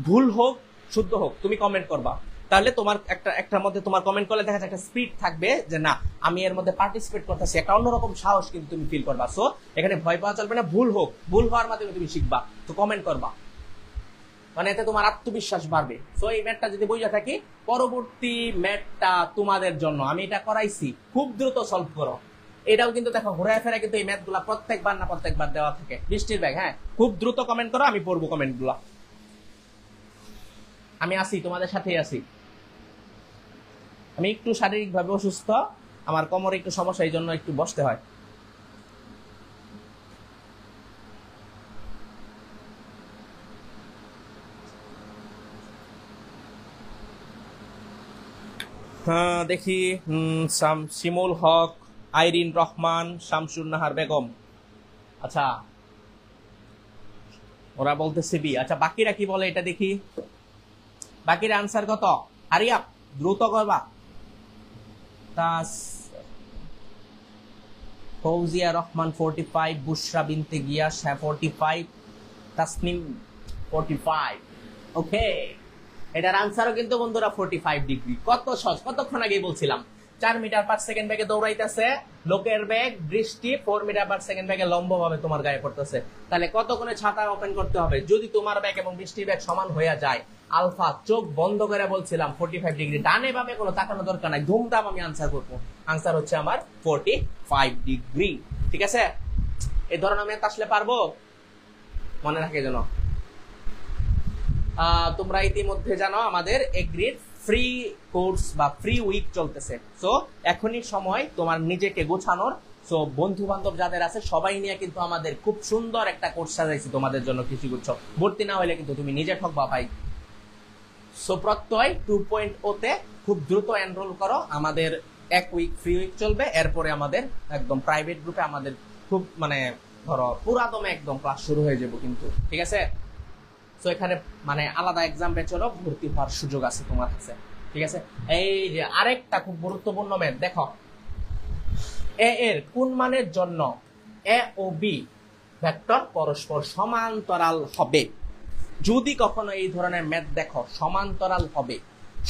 ভুল হোক শুদ্ধ হোক তুমি কমেন্ট করবা, তাহলে তোমার একটার মধ্যে তোমার কমেন্ট করলে দেখা যায় একটা স্পিড থাকবে যে না আমি এর মধ্যে পার্টিসিপেট করতেছি, একটা অন্যরকম সাহস কিন্তু তুমি ফিল করবা। সো এখানে ভয় পাওয়া চলবে না, ভুল হোক, ভুল হওয়ার মাধ্যমে তুমি শিখবা। তো কমেন্ট করবা, মানে এতে তোমার আত্মবিশ্বাস বাড়বে। সো এই ম্যাথটা যদি বুঝে থাকি, পরবর্তী ম্যাথটা তোমাদের জন্য আমি এটা করাইছি, খুব দ্রুত সলভ করো। এটাও কিন্তু দেখো ঘুরায় ফেরা কিন্তু এই ম্যাথগুলা প্রত্যেকবার দেওয়া থাকে, বৃষ্টির ব্যাগ। হ্যাঁ, খুব দ্রুত কমেন্ট করো, আমি পড়বো কমেন্টগুলো। আমি আসি, তোমাদের সাথেই আসি। আমি একটু শারীরিকভাবে অসুস্থ, আমার কোমরে একটু সমস্যা, এই জন্য একটু বসতে হয়। হ্যাঁ দেখি, শিমুল হক, আইরিন রহমান, শামসুন নাহার বেগম। আচ্ছা ওরা বলতেছে বি। আচ্ছা বাকিরা কি বলে এটা দেখি, বাকিরা আনসার কত। আরিয়া দ্রুত করবা। তাস ফৌজিয়া রহমান 45, বুশরা বিনতে গিয়াস 45, তাসনিম 45। ওকে, এটার আনসারও কিন্তু বন্ধুরা 45 ডিগ্রি। কত সহজ, কতক্ষণ আগে বলছিলাম। 4 মিটার পার সেকেন্ড বেগে দৌড়াইতেছে লোকের বেগ, বৃষ্টি 4 মিটার পার সেকেন্ড বেগে লম্বভাবে তোমার গায়ে পড়তেছে। তাহলে কতক্ষণে ছাতা ওপেন করতে হবে? যদি তোমার বেগ এবং বৃষ্টির বেগ সমান হয়ে যায়, আলফা চোখ বন্ধ করে বলছিলাম 45 ডিগ্রি, ডানে বামে কোনো তাকানো দরকার নাই, ধুমধাম আমি আনসার করবো। আনসার হচ্ছে আমার 45 ডিগ্রি। ঠিক আছে, এই ধরনের ম্যাথ আসলে পারবো, মনে রাখে যেন। তোমরা ইতিমধ্যে জানো আমাদের এগ্রির ফ্রি কোর্স বা ফ্রি উইক চলতেছে। সো এখনই সময় তোমার নিজেকে গোছানোর। সো বন্ধু বান্ধব যাদের আছে সবাই নিয়ে কিন্তু আমাদের খুব সুন্দর একটা কোর্স সাজাইছি তোমাদের জন্য। কিছু করছো, ভর্তি না হলে কিন্তু তুমি নিজে ঠকবা ভাই। সো প্রত্যয় 2.0 তে খুব দ্রুত এনরোল করো। আমাদের 1 উইক ফ্রি উইক চলবে, এরপরে আমাদের একদম প্রাইভেট গ্রুপে আমাদের খুব মানে ধরো পুরাদমে একদম ক্লাস শুরু হয়ে যাবো কিন্তু। ঠিক আছে, সো এখানে মানে আলাদা এক্সাম ব্যাচেরও ভর্তি হওয়ার সুযোগ আছে তোমার কাছে। ঠিক আছে, এই যে আরেকটা খুব গুরুত্বপূর্ণ ম্যাথ দেখো, এ এর কোন মানের জন্য এ ও বি ভেক্টর পরস্পর সমান্তরাল হবে। যদি কখনো এই ধরনের ম্যাথ দেখো সমান্তরাল হবে,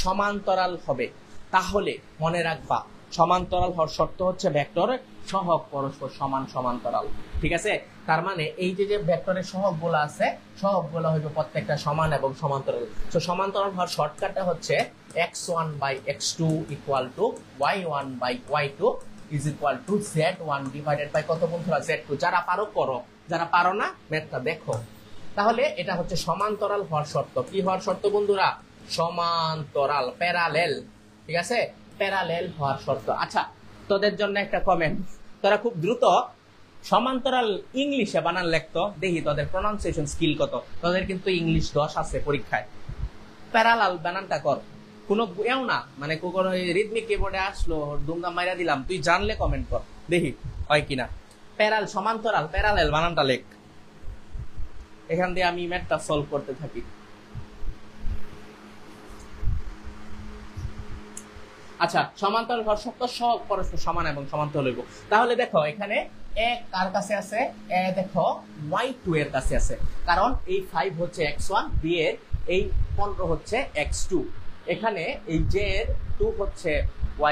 সমান্তরাল হবে, তাহলে মনে রাখবা সমান্তরাল হওয়ার শর্ত হচ্ছে ভেক্টরের সহগ পরস্পর সমান সমান্তরাল। ঠিক আছে, তার মানে এই যে ভেক্টরের সহগগুলো আছে, সহগগুলো হইবে প্রত্যেকটা সমান এবং সমান্তরাল। তো সমান্তরাল হওয়ার শর্টকাটটা হচ্ছে x1 by x2 equal to y1 by y2 is equal to z1 divided by কত বন্ধুরা? z2। যারা পারো করো, যারা পারো না ম্যাথটা দেখো। তাহলে এটা হচ্ছে সমান্তরাল হওয়ার শর্ত। কি হওয়ার শর্ত বন্ধুরা? সমান্তরাল, প্যারালেল। ঠিক আছে, প্যারালেল হওয়ার শর্ত। আচ্ছা, তোদের জন্য একটা কমেন্ট, তোরা খুব দ্রুত সমান্তরাল ইংলিশে বানান লিখতো, দেখি তোদের প্রনাউন্সিয়েশন স্কিল কত। তোদের কিন্তু ইংলিশ 10 আছে পরীক্ষায়। প্যারালাল বানানটা কর, কোনো এও না মানে কোনো রিদমিক কিবোর্ডে আসলো দুমদাম মাইরা দিলাম, তুই জানলে কমেন্ট কর, দেখি হয় কিনা। প্যারাল, সমান্তরাল, প্যারালেল বানানটা লেখ। এখান দিয়ে আমি ম্যাথটা সলভ করতে থাকি। আচ্ছা, সমান্তরাল হওয়ার শর্ত সহগ পরস্পর সমান এবং সমান্তরাল হইব। তাহলে দেখো এখানে এ কার কাছে আছে? এ দেখো y2 এর কাছে আছে, কারণ এই 5 হচ্ছে x1, b এর এই 15 হচ্ছে x2। এখানে এই j এর 2 হচ্ছে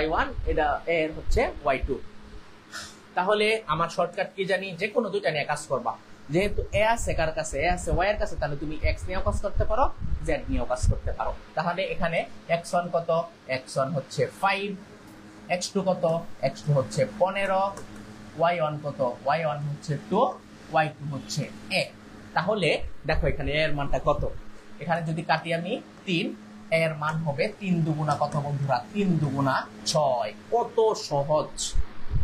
y1, এটা a এর হচ্ছে y2। তাহলে আমার শর্টকাট কি জানি? যে কোনো দুইটা নিয়ে কাজ করবা। যেহেতু এ আছে কার কাছে? এ আছে y এর কাছে, তাহলে তুমি x নিয়েও কাজ করতে পারো, z নিয়েও কাজ করতে পারো। তাহলে এখানে x1 কত? x1 হচ্ছে 5, x2 কত? x2 হচ্ছে 15, y1 কত? y1 হচ্ছে 2, y2 হচ্ছে a। তাহলে দেখো এখানে a এর মানটা কত? এখানে যদি কাটি আমি 3, a এর মান হবে 3 দুগুণা কত বন্ধুরা? 3 দুগুণা 6। কত সহজ,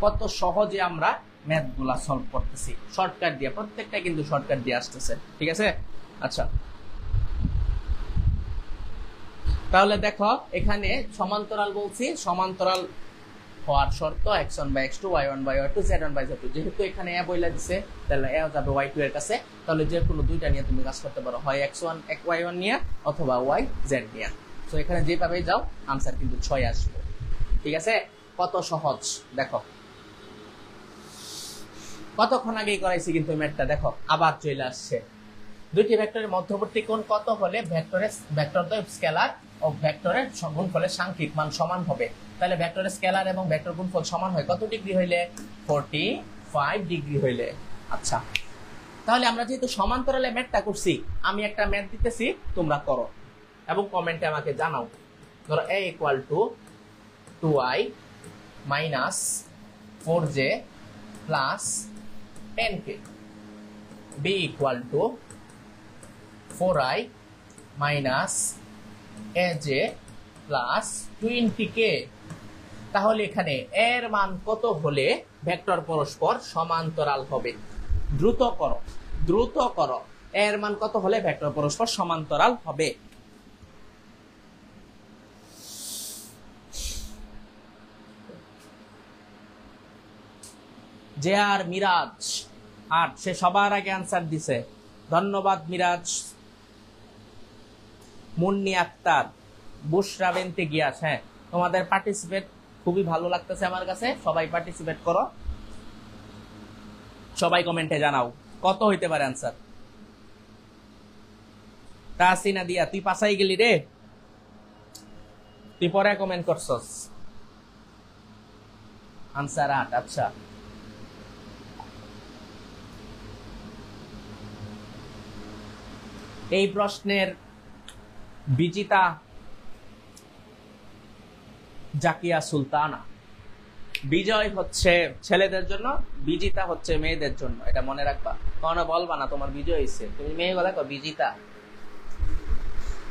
কত সহজে আমরা ম্যাথ গুলা সলভ করতেছি শর্টকাট দিয়ে। প্রত্যেকটা কিন্তু শর্টকাট দিয়ে আসতেছে। ঠিক আছে, আচ্ছা তাহলে দেখো এখানে সমান্তরাল বলছি, সমান্তরাল হওয়ার শর্ত x1 by x2, y1 by y2, z1 by z2। যেহেতু এখানে a বইলা দিছে, তাহলে a যাবে y2 এর কাছে। তাহলে যে কোনো দুইটা নিয়ে তুমি কাজ করতে পারো, হয় x1 y1 নিয়ে অথবা y z নিয়ে। তো এখানে যেভাবে যাও আনসার কিন্তু 6 আসবে। ঠিক আছে, কত সহজ দেখো। কতক্ষণ আগেই করাইছি কিন্তু ম্যাথটা, দেখো আবার চলে আসছে। দুইটি ভেক্টরের মধ্যবর্তী কোণ কত হলে ভেক্টরদ্বয় স্কেলার ও ভেক্টরের গুণফলের সাংখ্যিক মান সমান হবে। তাহলে ভেক্টরের স্কেলার এবং ভেক্টর গুণফল সমান হয় কত ডিগ্রি হইলে? 45 ডিগ্রি হইলে। আচ্ছা, তাহলে আমরা যেহেতু সমান্তরালে ম্যাথটা করছি, আমি একটা ম্যাথ দিতেছি, তোমরা করো এবং কমেন্টে আমাকে জানাও। ধরো a equal two 2i minus 4j plus 10k, b equal two 4i minus aj plus 20k। তাহলে এখানে এর মান কত হলে ভেক্টর পরস্পর সমান্তরাল হবে? দ্রুত করো, দ্রুত করো। এর মান কত হলে ভেক্টর পরস্পর সমান্তরাল হবে? যে আর মিরাজ 8, সে সবার আগে আনসার দিছে, ধন্যবাদ মিরাজ। মুন্নি আক্তার বুশরা বিনতে গিয়াস। হ্যাঁ, তোমাদের পার্টিসিপেট খুবই ভালো লাগতেছে আমার কাছে, সবাই পার্টিসিপেট করো, সবাই কমেন্টে জানাও কত হইতে পারে আনসার। তাসিনা দিয়া তুই পাশাই গেলি রে, তুই পরে কমেন্ট করছস। আনসার 8। আচ্ছা, এই প্রশ্নের বিজিতা জাকিয়া সুলতানা। বিজয় হচ্ছে ছেলেদের জন্য, বিজিতা হচ্ছে মেয়েদের জন্য, এটা মনে রাখবা। কখনো বলবা না তোমার বিজয় হয়েছে, তুমি মেয়ে বলে বিজিতা।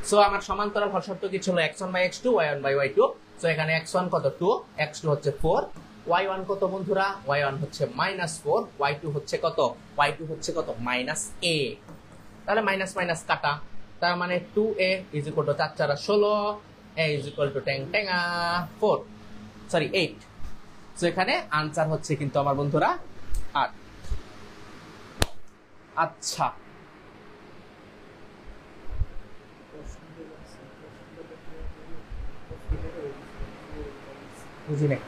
সো আমার সমান্তরাল হর শর্ত কি ছিল? x1 by x2 y1 by y2। So এখানে x1 কত 2, x2 হচ্ছে 4, y1 কত বন্ধুরা? y1 হচ্ছে -4, y2 হচ্ছে কত? y2 হচ্ছে কত? -a। তাহলে মাইনাস মাইনাস কাটা, তার মানে 2a is equal to 4 4 16, a is equal to ট্যাং ট্যাঙা 4, সরি 8। সো এখানে আনসার হচ্ছে কিন্তু আমার বন্ধুরা 8। আচ্ছা, বুঝি নাই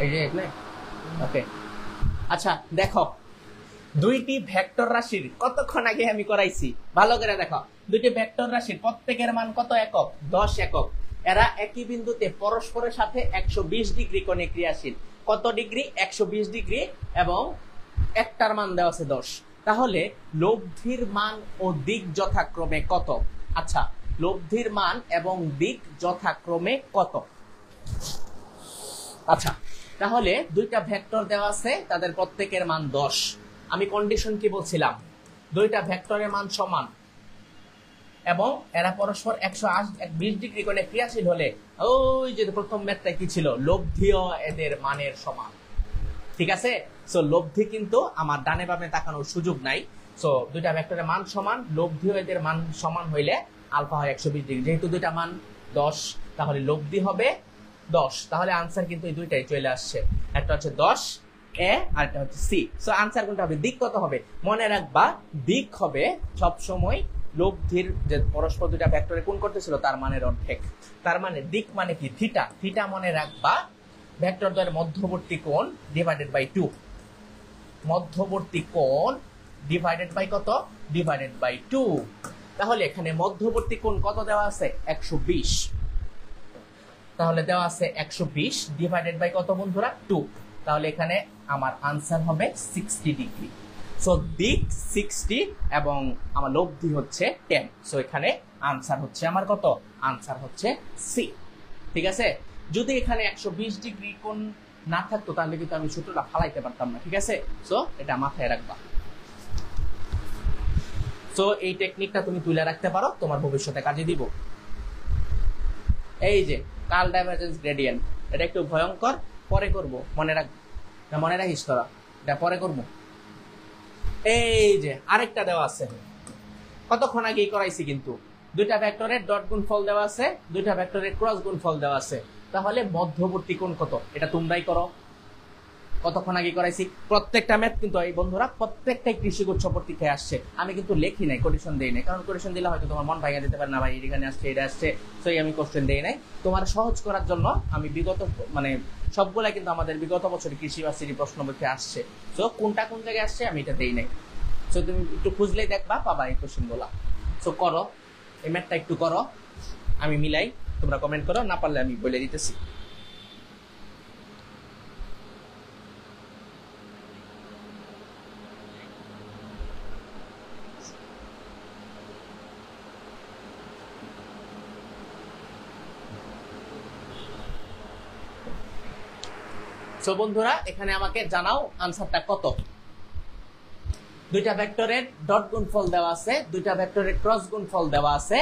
এই যে ওকে। আচ্ছা দেখো, দুইটি ভেক্টর রাশির, কতক্ষণ আগে আমি করাইছি, ভালো করে দেখো, দুইটি ভেক্টর রাশির প্রত্যেকের মান কত একক? 10 একক। এরা একই বিন্দুতে পরস্পরের সাথে 120 ডিগ্রি কোণে ক্রিয়াশীল। কত ডিগ্রি? 120 ডিগ্রি, এবং একটার মান দেওয়া আছে 10। তাহলে লব্ধির মান ও দিক যথাক্রমে কত? আচ্ছা, লব্ধির মান এবং দিক যথাক্রমে কত? আচ্ছা, তাহলে দুইটা ভেক্টর দেওয়া আছে, তাদের প্রত্যেকের মান 10। আমি কন্ডিশন কি বলছিলাম? দুইটা ভেক্টরের মান সমান এবং এরা পরস্পর 120 ডিগ্রি কোণে ক্রিয়াশীল হলে, ওই যে প্রথম ম্যাথটা কি ছিল? লব্ধিও এদের মানের সমান। ঠিক আছে? সো লব্ধি কিন্তু আমার ডানে বামে তাকানোর সুযোগ নাই। সো দুইটা ভেক্টরের মান সমান, লব্ধিও এদের মান সমান হইলে আলফা হয় 120 ডিগ্রি। যেহেতু দুইটা মান 10, তাহলে লব্ধি হবে 10। তাহলে আনসার কিন্তু এই দুইটাই চলে আসছে, একটা হচ্ছে 10 এ আর একটা হচ্ছে সি। সো আনসার কোনটা হবে? দিক কত হবে? মনে রাখবা, দিক হবে সব সময় লব্ধির যে পরস্পর দুইটা ভেক্টরে কোণ করতেছিল তার মানের অর্ধেক। তার মানে দিক মানে কি? থিটা। থিটা মনে রাখবা ভেক্টর দ্বয়ের মধ্যবর্তী কোণ ডিভাইডেড বাই 2। মধ্যবর্তী কোণ ডিভাইডেড বাই কত? Divided by 2। তাহলে এখানে মধ্যবর্তী কোণ কত দেওয়া আছে? 120। তাহলে দেওয়া আছে 120 ডিভাইডেড বাই কত বন্ধুরা? 2। তাহলে এখানে আমার আনসার হবে 60 ডিগ্রি। সো দিক 60 এবং আমার লব্ধি হচ্ছে 10। সো এখানে আনসার হচ্ছে আমার কত? আনসার হচ্ছে সি। ঠিক আছে? যদি এখানে 120 ডিগ্রি কোণ না থাকতো তাহলে কিন্তু আমি সূত্রটা ফালাইতে পারতাম না। ঠিক আছে? সো এটা মাথায় রাখবা। সো এই টেকনিকটা তুমি তুলে রাখতে পারো, তোমার ভবিষ্যতে কাজে দিব। এই যে কার্ল ডাইভারজেন্স গ্রেডিয়েন্ট, এটা একটু ভয়ঙ্কর, পরে করব, মনে রাখ, মনে রাখিস তোরা, এটা পরে করব। এই যে আরেকটা দেওয়া আছে, কতক্ষণ আগেই করাইছি কিন্তু। দুইটা ভেক্টরের ডট গুণফল দেওয়া আছে, দুইটা ভেক্টরের ক্রস গুণফল দেওয়া আছে। তাহলে মধ্যবর্তী কোণ কত? এটা তোমরাই করো, কতক্ষণ আগে করাইছি। প্রত্যেকটা ম্যাথ কিন্তু এই বন্ধুরা প্রত্যেকটাই কৃষিগুচ্ছ পত্রিকায় আসছে। আমি কিন্তু লেখি নাই, কোটেশন দেই নাই, কারণ কোটেশন দিলে হয়তো তোমার মন ভাঙা দিতে পারে, না ভাই এখানে আসছে এটা আসছে, তো আমি কোশ্চেন দেই নাই। তোমার সহজ করার জন্য আমি বিগত মানে সবগুলা কিন্তু আমাদের বিগত বছরে কৃষি ভার্সিটি প্রশ্নপত্রে আসছে। তো কোনটা কোন জায়গায় আসছে আমি এটা দেই নাই। তো তুমি একটু খুঁজলেই দেখবা, পাবা এই কোশ্চেন গুলা। তো করো, এই ম্যাথটা একটু করো, আমি মিলাই, তোমরা কমেন্ট করো, না পারলে আমি বলে দিতেছি। সো বন্ধুরা এখানে আমাকে জানাও আনসারটা কত। দুইটা ভেক্টরের ডট গুণফল দেওয়া আছে, দুইটা ভেক্টরের ক্রস গুণফল দেওয়া আছে,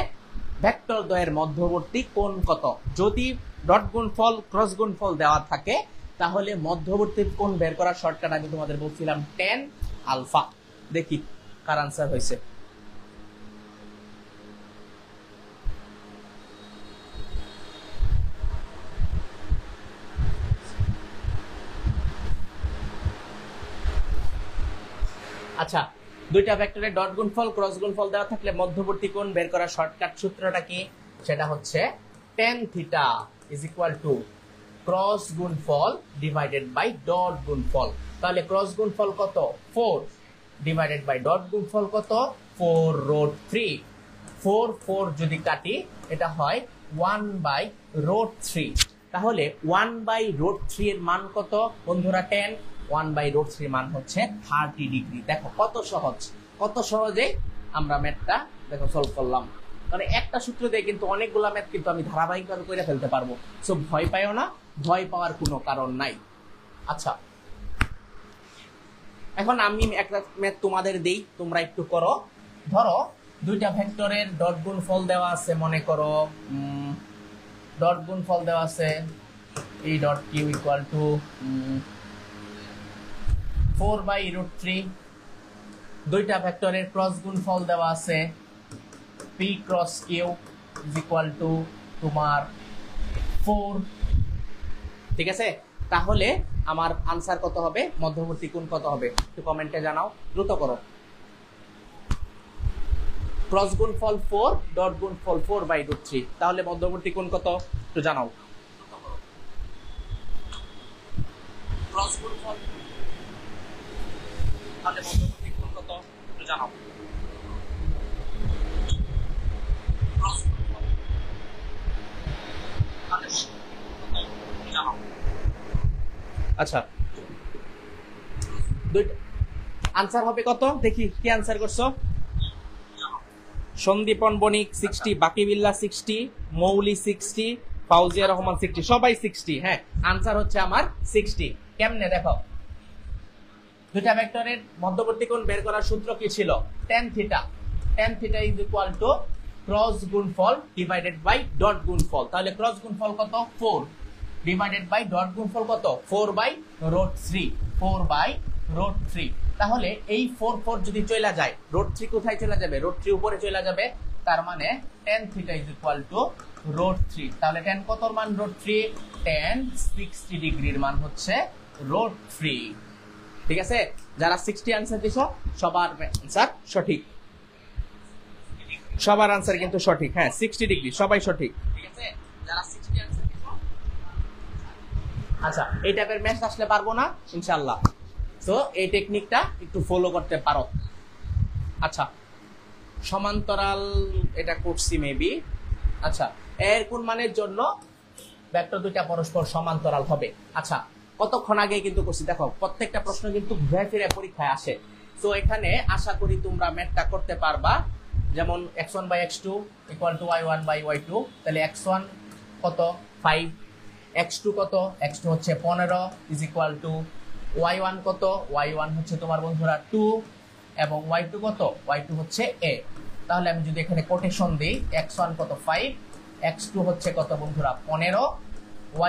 ভেক্টর দ্বয়ের মধ্যবর্তী কোণ কত? যদি ডট গুণফল ক্রস গুণফল দেওয়া থাকে তাহলে মধ্যবর্তী কোণ বের করার শর্টকাট আমি তোমাদের বলছিলাম tan আলফা। দেখি কার আনসার হয়েছে। আচ্ছা দুইটা ভেক্টরের ডট গুণফল ক্রস গুণফল দেওয়া থাকলে মধ্যবর্তী কোণ বের করার শর্টকাট সূত্রটা কি? সেটা হচ্ছে tan theta is equal to cross গুণফল ডিভাইডেড বাই ডট গুণফল। তাহলে ক্রস গুণফল কত? 4 ডিভাইডেড বাই ডট গুণফল কত? 4 রুট 3। 4 4 যদি কাটি এটা হয় 1 বাই রুট 3। তাহলে 1 বাই রুট 3 এর মান কত বন্ধুরা? 10। 1 বাই রুট 3 মান হচ্ছে 30 ডিগ্রি। দেখো কত সহজ, কত সহজে আমরা ম্যাথটা দেখো সলভ করলাম। মানে একটা সূত্র দিয়ে কিন্তু অনেকগুলা ম্যাথ কিন্তু আমি ধারাবাহিকভাবে করে ফেলতে পারবো। সো ভয় পাইও না, ভয় পাওয়ার কোনো কারণ নাই। আচ্ছা, এখন আমি একটা ম্যাথ তোমাদের দেই, তোমরা একটু করো। ধরো দুইটা ভেক্টরের ডট গুণফল দেওয়া আছে, মনে করো ডট গুণফল দেওয়া আছে e dot Q equal to 4 by root 3। দুইটা ভেক্টরের ক্রস গুণফল দেওয়া আছে p cross Q is equal to তোমার 4। ঠিক আছে, তাহলে আমার আনসার কত হবে? মধ্যবর্তী কোণ কত হবে? একটু কমেন্টে জানাও, দ্রুত করো। ক্রস গুণফল 4, ডট গুণফল 4 বাই রুট 3, তাহলে মধ্যবর্তী কোণ কত? একটু জানাও। ক্রস গুণফল তাহলে মধ্যবর্তী কোণ কত? একটু জানাও। ক্রস গুণফল তাহলে একটু জানাও। আচ্ছা, দুইটা আনসার হবে কত? দেখি কি আনসার করছো। সন্দীপন বণিক 60, বাকি বিল্লাহ 60, মৌলি 60, ফাউজিয়া রহমান 60, সবাই 60। হ্যাঁ, আনসার হচ্ছে আমার 60। কেমনে দেখো, দুইটা ভেক্টরের মধ্যবর্তী কোণ বের করার সূত্র কি ছিল? tan theta. tan theta is equal to cross গুণফল ডিভাইডেড বাই ডট গুণফল। তাহলে ক্রস গুণফল কত? 4 ডিভাইডেড বাই ডট গুণফল কত? 4 বাই রুট 3। 4 by root 3। তাহলে এই 4 4 যদি চলে যায়, রুট 3 কোথায় চলে যাবে? রুট 3 উপরে চলে যাবে। তার মানে tan theta is equal to root 3। তাহলে tan কতর মান? রুট 3। tan 60 ডিগ্রির মান হচ্ছে রুট 3। ঠিক আছে, যারা 60 আনসার দিছো সবার আনসার সঠিক, সবার আনসার কিন্তু সঠিক। হ্যাঁ, 60 ডিগ্রি সবাই সঠিক। ঠিক আছে, যারা 60 আনসার দিছো। আচ্ছা, এই টাইপের ম্যাথ আসলে পারবো না ইনশাআল্লাহ, তো এই টেকনিকটা একটু ফলো করতে পারো। আচ্ছা, সমান্তরাল এটা করছি মেবি। আচ্ছা, এর কোন মানের জন্য ভেক্টর দুইটা পরস্পর সমান্তরাল হবে? আচ্ছা, কতক্ষণ আগে কিন্তু করছি। দেখো প্রত্যেকটা প্রশ্ন কিন্তু ঘুরে ফিরে পরীক্ষায় আসে, তো এখানে আশা করি তোমরা ম্যাথটা করতে পারবা। যেমন x1 by x2 equal to y1 by y2। তাহলে x1 কত? 5। x2 কত? x2 হচ্ছে 15 ইজ ইকুয়াল টু y1 কত? y1 হচ্ছে তোমার বন্ধুরা 2 এবং y2 কত? y2 হচ্ছে a। তাহলে আমি যদি এখানে কোটেশন দিই, x1 কত? 5, x2 হচ্ছে কত বন্ধুরা? 15,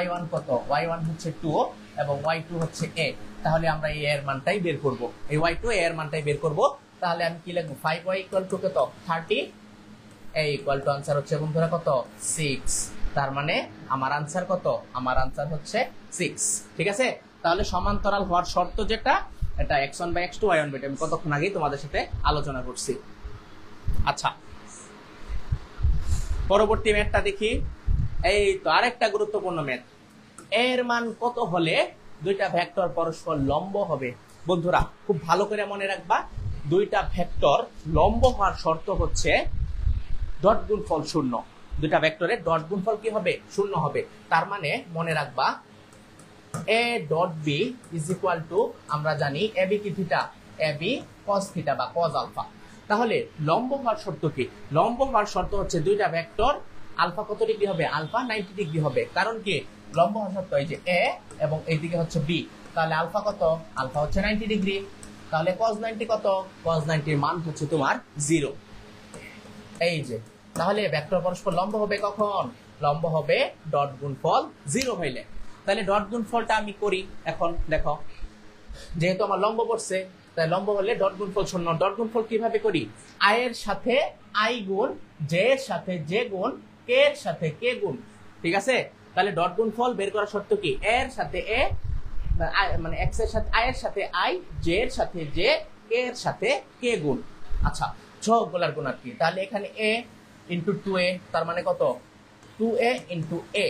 y1 কত? y1 হচ্ছে 2 এবং y2 হচ্ছে a। তাহলে আমরা এই এর মানটাই বের করব, এই y2 এর মানটাই বের করব। তাহলে আমি কি লিখব? 5y ইকুয়াল টু কত? 30, a ইকুয়াল টু আনসার হচ্ছে বন্ধুরা কত? 6। তার মানে আমার আনসার কত? আমার আনসার হচ্ছে 6। ঠিক আছে, তাহলে সমান্তরাল হওয়ার শর্ত যেটা, এটা x1 by x2 y1 by আমি কতক্ষণ আগেই তোমাদের সাথে আলোচনা করছি। আচ্ছা, পরবর্তী ম্যাথটা দেখি। এই তো আরেকটা গুরুত্বপূর্ণ ম্যাথ। এর মান কত হলে দুইটা ভেক্টর পরস্পর লম্ব হবে? বন্ধুরা খুব ভালো করে মনে রাখবা, দুইটা ভেক্টর লম্ব হওয়ার শর্ত হচ্ছে ডট গুণফল 0। দুইটা ভেক্টরের ডট গুণফল কি হবে? 0 হবে। তার মানে মনে রাখবা a dot b is equal two, আমরা জানি ab কি থিটা, ab cos থিটা বা cos আলফা। তাহলে লম্ব হওয়ার শর্ত কি? লম্ব হওয়ার শর্ত হচ্ছে দুইটা ভেক্টর আলফা কত ডিগ্রি হবে? আলফা 90 ডিগ্রি হবে। কারণ কি? লম্ব হওয়ার শর্ত এই যে a এবং এইদিকে হচ্ছে b। তাহলে আলফা কত? আলফা হচ্ছে 90 ডিগ্রি। তাহলে cos 90 কত? cos 90 এর মান হচ্ছে তোমার 0। এই যে, তাহলে ভেক্টর পরস্পর লম্ব হবে কখন? লম্ব হবে ডট গুণফল 0 হইলে। তাহলে ডট গুণফলটা আমি করি। এখন দেখো, যেহেতু আমার লম্ব পড়ছে, তাই লম্ব হলে ডট গুণফল 0। ডট গুণফল কিভাবে করি? i এর সাথে i গুণ, j এর সাথে j গুণ, k এর সাথে k গুণ। ঠিক আছে, তাহলে ডট গুণফল বের করার শর্ত কি? a এর সাথে a, মানে x এর সাথে i এর সাথে i, j এর সাথে j, এর সাথে কে গুণ। আচ্ছা, সহগগুলার গুণ আর কি, তাহলে এখানে a ইন্টু 2a, তার মানে কত 2a ইন্টু a,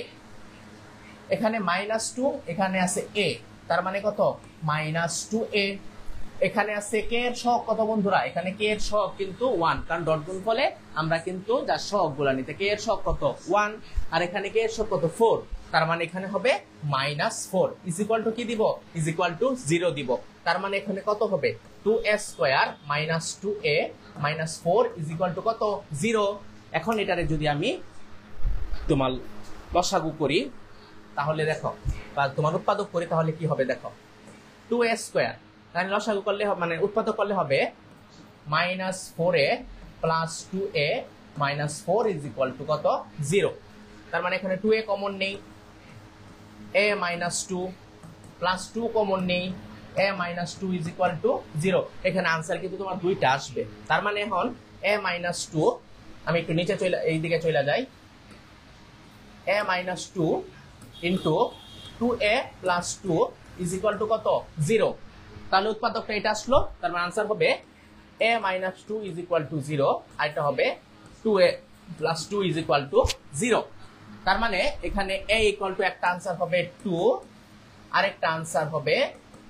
এখানে -2, এখানে আছে a, তার মানে কত -2a, এখানে আছে কে এর সহগ কত বন্ধুরা, এখানে কে এর সহগ কিন্তু 1, কারণ ডট গুণ ফলে আমরা কিন্তু যার সহগগুলা নিতে, কে এর সহগ কত 1, আর এখানে কে এর সহগ কত 4, তার মানে এখানে হবে -4 ইজ ইকুয়াল টু কি দিব, ইজ ইকুয়াল টু 0 দিব, তার মানে এখানে কত হবে 2a square -2a -4 is equal to কত 0। এখন এটারে যদি আমি তোমার লসাগু করি তাহলে দেখো, বা তোমার উৎপাদক করি তাহলে কি হবে দেখো, 2a স্কয়ার, তাহলে লসাগু করলে মানে উৎপাদক করলে হবে -4a plus 2a -4 is equal to কত 0, তার মানে এখানে 2a কমন নেই, a -2 প্লাস 2 কমন নেই, a -2 ইজ ইকুয়াল টু 0, এখানে আনসার কিন্তু তোমার দুইটা আসবে, তার মানে এখন a -2, আমি একটু নিচে চলে এই দিকে চলে যাই, a -2 into 2a plus 2 is equal to কত 0, তাহলে উৎপাদকটা এটা আসলো, তার মানে আনসার হবে a -2 ইজ ইকুয়াল টু 0, আর এটা হবে 2a plus 2 is equal to 0, তার মানে এখানে a ইকুয়াল টু একটা আনসার হবে 2, আরেকটা আনসার হবে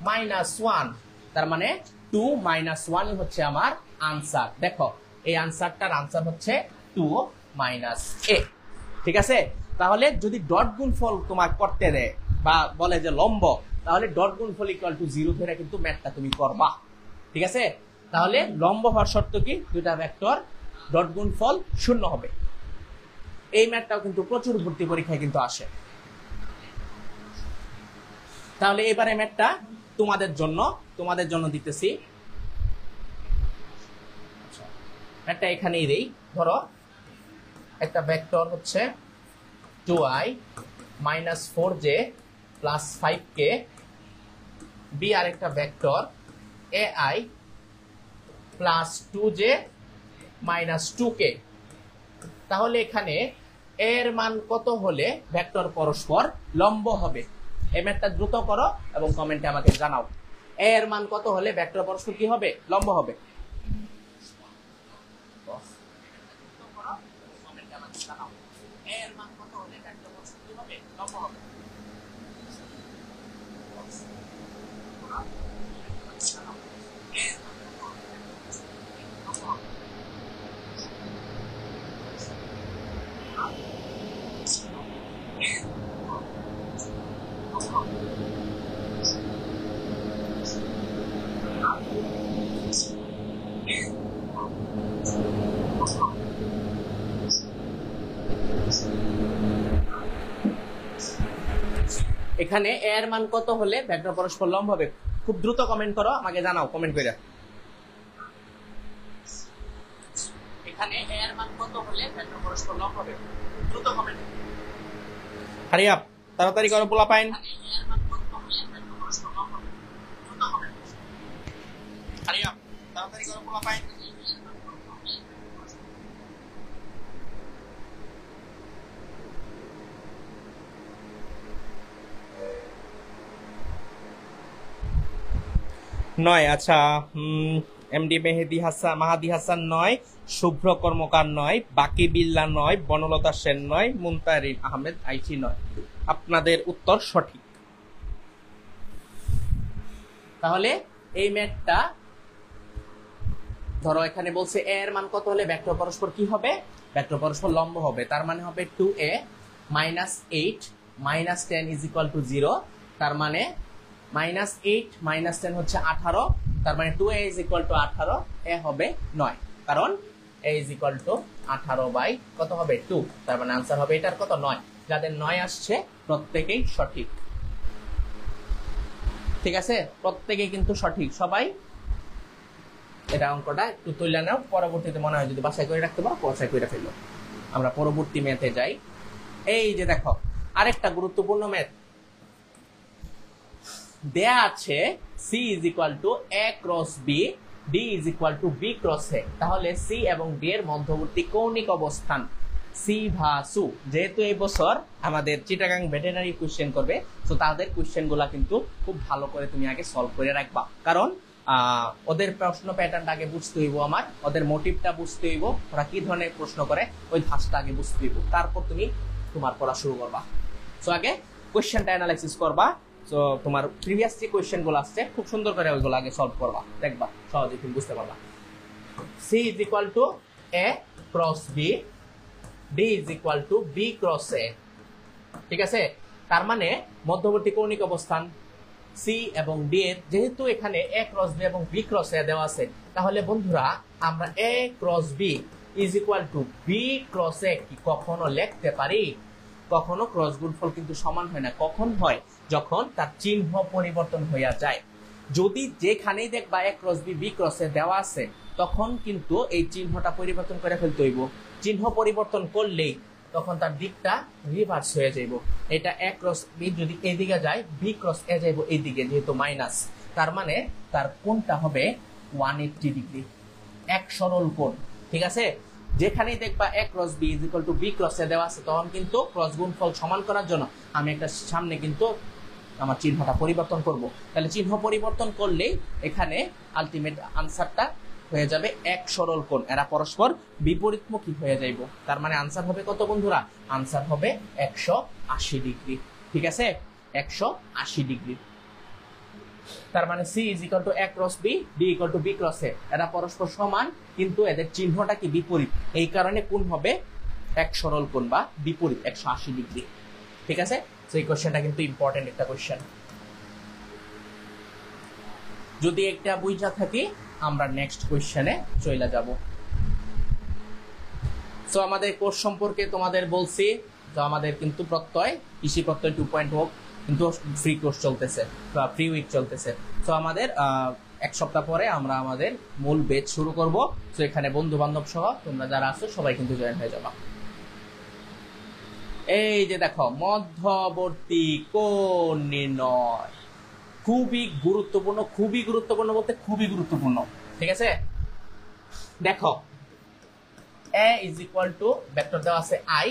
-1, তার মানে 2 -1 হচ্ছে আমার আনসার। দেখো এই আনসারটার আনসার হচ্ছে 2 - a, ঠিক আছে। তাহলে যদি ডট গুণফল তোমার করতে দেয় বা বলে যে লম্ব, তাহলে ডট গুণফল ইকুয়াল টু 0 ধরে কিন্তু ম্যাথটা তুমি করবা, ঠিক আছে। তাহলে লম্ব হওয়ার শর্ত কি, দুইটা ভেক্টর ডট গুণফল 0 হবে। এই ম্যাথটাও কিন্তু প্রচুর ভর্তি পরীক্ষায় কিন্তু আসে। তাহলে এবারে ম্যাথটা তোমাদের জন্য দিতেছি, ম্যাথটা এখানেই দেই। ধরো একটা ভেক্টর হচ্ছে 2i - 4j plus 5k, B আর একটা vector ai plus 2j - 2k, তাহলে এখানে এর মান কত হলে ভেক্টর পরস্পর লম্ব হবে। এই ম্যাথটা দ্রুত করো এবং কমেন্টে আমাকে জানাও, এর মান কত হলে ভেক্টর পরস্পর কি হবে, লম্ব হবে। এখানে এর মান কত হলে ভেক্টর পরস্পর লম্ব হবে, খুব দ্রুত কমেন্ট করো, আমাকে জানাও কমেন্ট করে। এখানে এর মান কত হলে ভেক্টর পরস্পর লম্ব হবে, দ্রুত কমেন্ট। হারি আপ, তাড়াতাড়ি করো পোলা পাইন। হারি আপ, তাড়াতাড়ি করো পোলা পাইন। নয়, আচ্ছা, এমডি মাহাদি হাসান নয়, শুভ্র কর্মকার নয়, বাকি বিল্লা নয়, বনলতা সেন নয়, মুনতারিন আহমেদ আইটি নয়। আপনাদের উত্তর সঠিক। তাহলে এই ম্যাথটা ধরো এখানে বলছে a এর মান কত হলে ভেক্টর পরস্পর কি হবে, ভেক্টর পরস্পর লম্ব হবে, তার মানে হবে 2a - 8 - 10 ইজ ইকুয়াল টু 0, তার মানে -8 - 10 হচ্ছে 18, তার মানে 2a is equal to 18, a হবে 9, কারণ a is equal to 18 by কত হবে 2, তার মানে आंसर হবে এটার কত 9। যাদের 9 আসছে প্রত্যেকই সঠিক, ঠিক আছে, প্রত্যেকই কিন্তু সঠিক। সবাই এটা অঙ্কটা একটু তুলে নাও, পরবর্তীতে মনে হয় যদি বাসায় করে রাখতে পারো বাসায় করে ফেলো। আমরা পরবর্তী ম্যাথে যাই। এই যে দেখো আরেকটা গুরুত্বপূর্ণ ম্যাথ দেয়া আছে, c is equal two a cross b, d is equal two b cross a। তাহলে c এবং d এর মধ্যবর্তী কৌণিক অবস্থান c ভাসু, যেহেতু এই বছর আমাদের চিটাগাং ভেটেরিনারি কোশ্চেন করবে, তো তাদের কোশ্চেন গুলা কিন্তু খুব ভালো করে তুমি আগে সলভ করে রাখবা, কারণ ওদের প্রশ্ন প্যাটার্নটা আগে বুঝতে হইব, আমার ওদের মোটিভটা বুঝতে হইব, ওরা কি ধরনের প্রশ্ন করে ওই ধাঁচটা আগে বুঝতে হইব, তারপর তুমি তোমার পড়া শুরু করবা। সো আগে কোয়েশ্চেনটা অ্যানালাইসিস করবা। সো তোমার প্রিভিয়াস যে কোয়েশ্চেন গুলো আসছে খুব সুন্দর করে ওইগুলো আগে সলভ করবা, দেখবা সহজে তুমি বুঝতে পারবা। C is equal to A cross B, D is equal to B cross A, ঠিক আছে। তার মানে মধ্যবর্তী কৌণিক অবস্থান C এবং D এর যেহেতু এখানে A cross B এবং B cross A দেওয়া আছে, তাহলে বন্ধুরা আমরা A cross B is equal to B cross A কি কখনো লিখতে পারি? কখনো ক্রস গুণফল কিন্তু সমান হয় না। কখন হয়? যখন তার চিহ্ন পরিবর্তন হইয়া যায়। যদি যেখানেই দেখবা A cross B B cross A দেওয়া আছে, তখন কিন্তু এই চিহ্নটা পরিবর্তন করে ফেলতে হইব। চিহ্ন পরিবর্তন করলেই তখন তার দিকটা রিভার্স হয়ে যাইব। এটা A cross B যদি এইদিকে যায়, B cross A যাইব এইদিকে, যেহেতু মাইনাস, তার মানে তার কোণটা হবে 180 ডিগ্রি, এক সরল কোণ, ঠিক আছে। যেখানেই দেখবা A cross B is equal to B cross A দেওয়া আছে, তখন কিন্তু ক্রস গুণফল সমান করার জন্য আমি একটা সামনে কিন্তু আমার চিহ্নটা পরিবর্তন করব। তাহলে চিহ্ন পরিবর্তন করলেই এখানে আলটিমেট আনসারটা হয়ে যাবে এক সরল কোণ, এরা পরস্পর বিপরীতমুখী হয়ে যাইব। তার মানে আনসার হবে কত বন্ধুরা? আনসার হবে 180 ডিগ্রি, ঠিক আছে, 180 ডিগ্রি। তার মানে C is equal to A cross B, D equal to B cross A, এরা পরস্পর সমান কিন্তু এদের চিহ্নটা কি বিপরীত, এই কারণে কোণ হবে এক সরল কোণ বা বিপরীত 180 ডিগ্রি, ঠিক আছে। তো এই কোশ্চেনটা কিন্তু ইম্পর্টেন্ট একটা কোশ্চেন। যদি একটা বুঝা থাকি আমরা নেক্সট কোশ্চেনে চলে যাব। সো আমাদের কোর্স সম্পর্কে তোমাদের বলছি, তো আমাদের কিন্তু প্রত্যয় কৃষি প্রত্যয় 2.0 কিন্তু ফ্রি কোর্স চলতেছে বা ফ্রি উইক চলতেছে। সো আমাদের এক সপ্তাহ পরে আমরা আমাদের মূল ব্যাচ শুরু করব। সো এখানে বন্ধু বান্ধব সহ তোমরা যারা আছো সবাই কিন্তু জয়েন হয়ে যাবা। এই যে দেখো, মধ্যবর্তী কোণ নির্ণয় খুবই গুরুত্বপূর্ণ, খুবই গুরুত্বপূর্ণ বলতে খুবই গুরুত্বপূর্ণ, ঠিক আছে। দেখো A is equal to vector দেওয়া আছে I,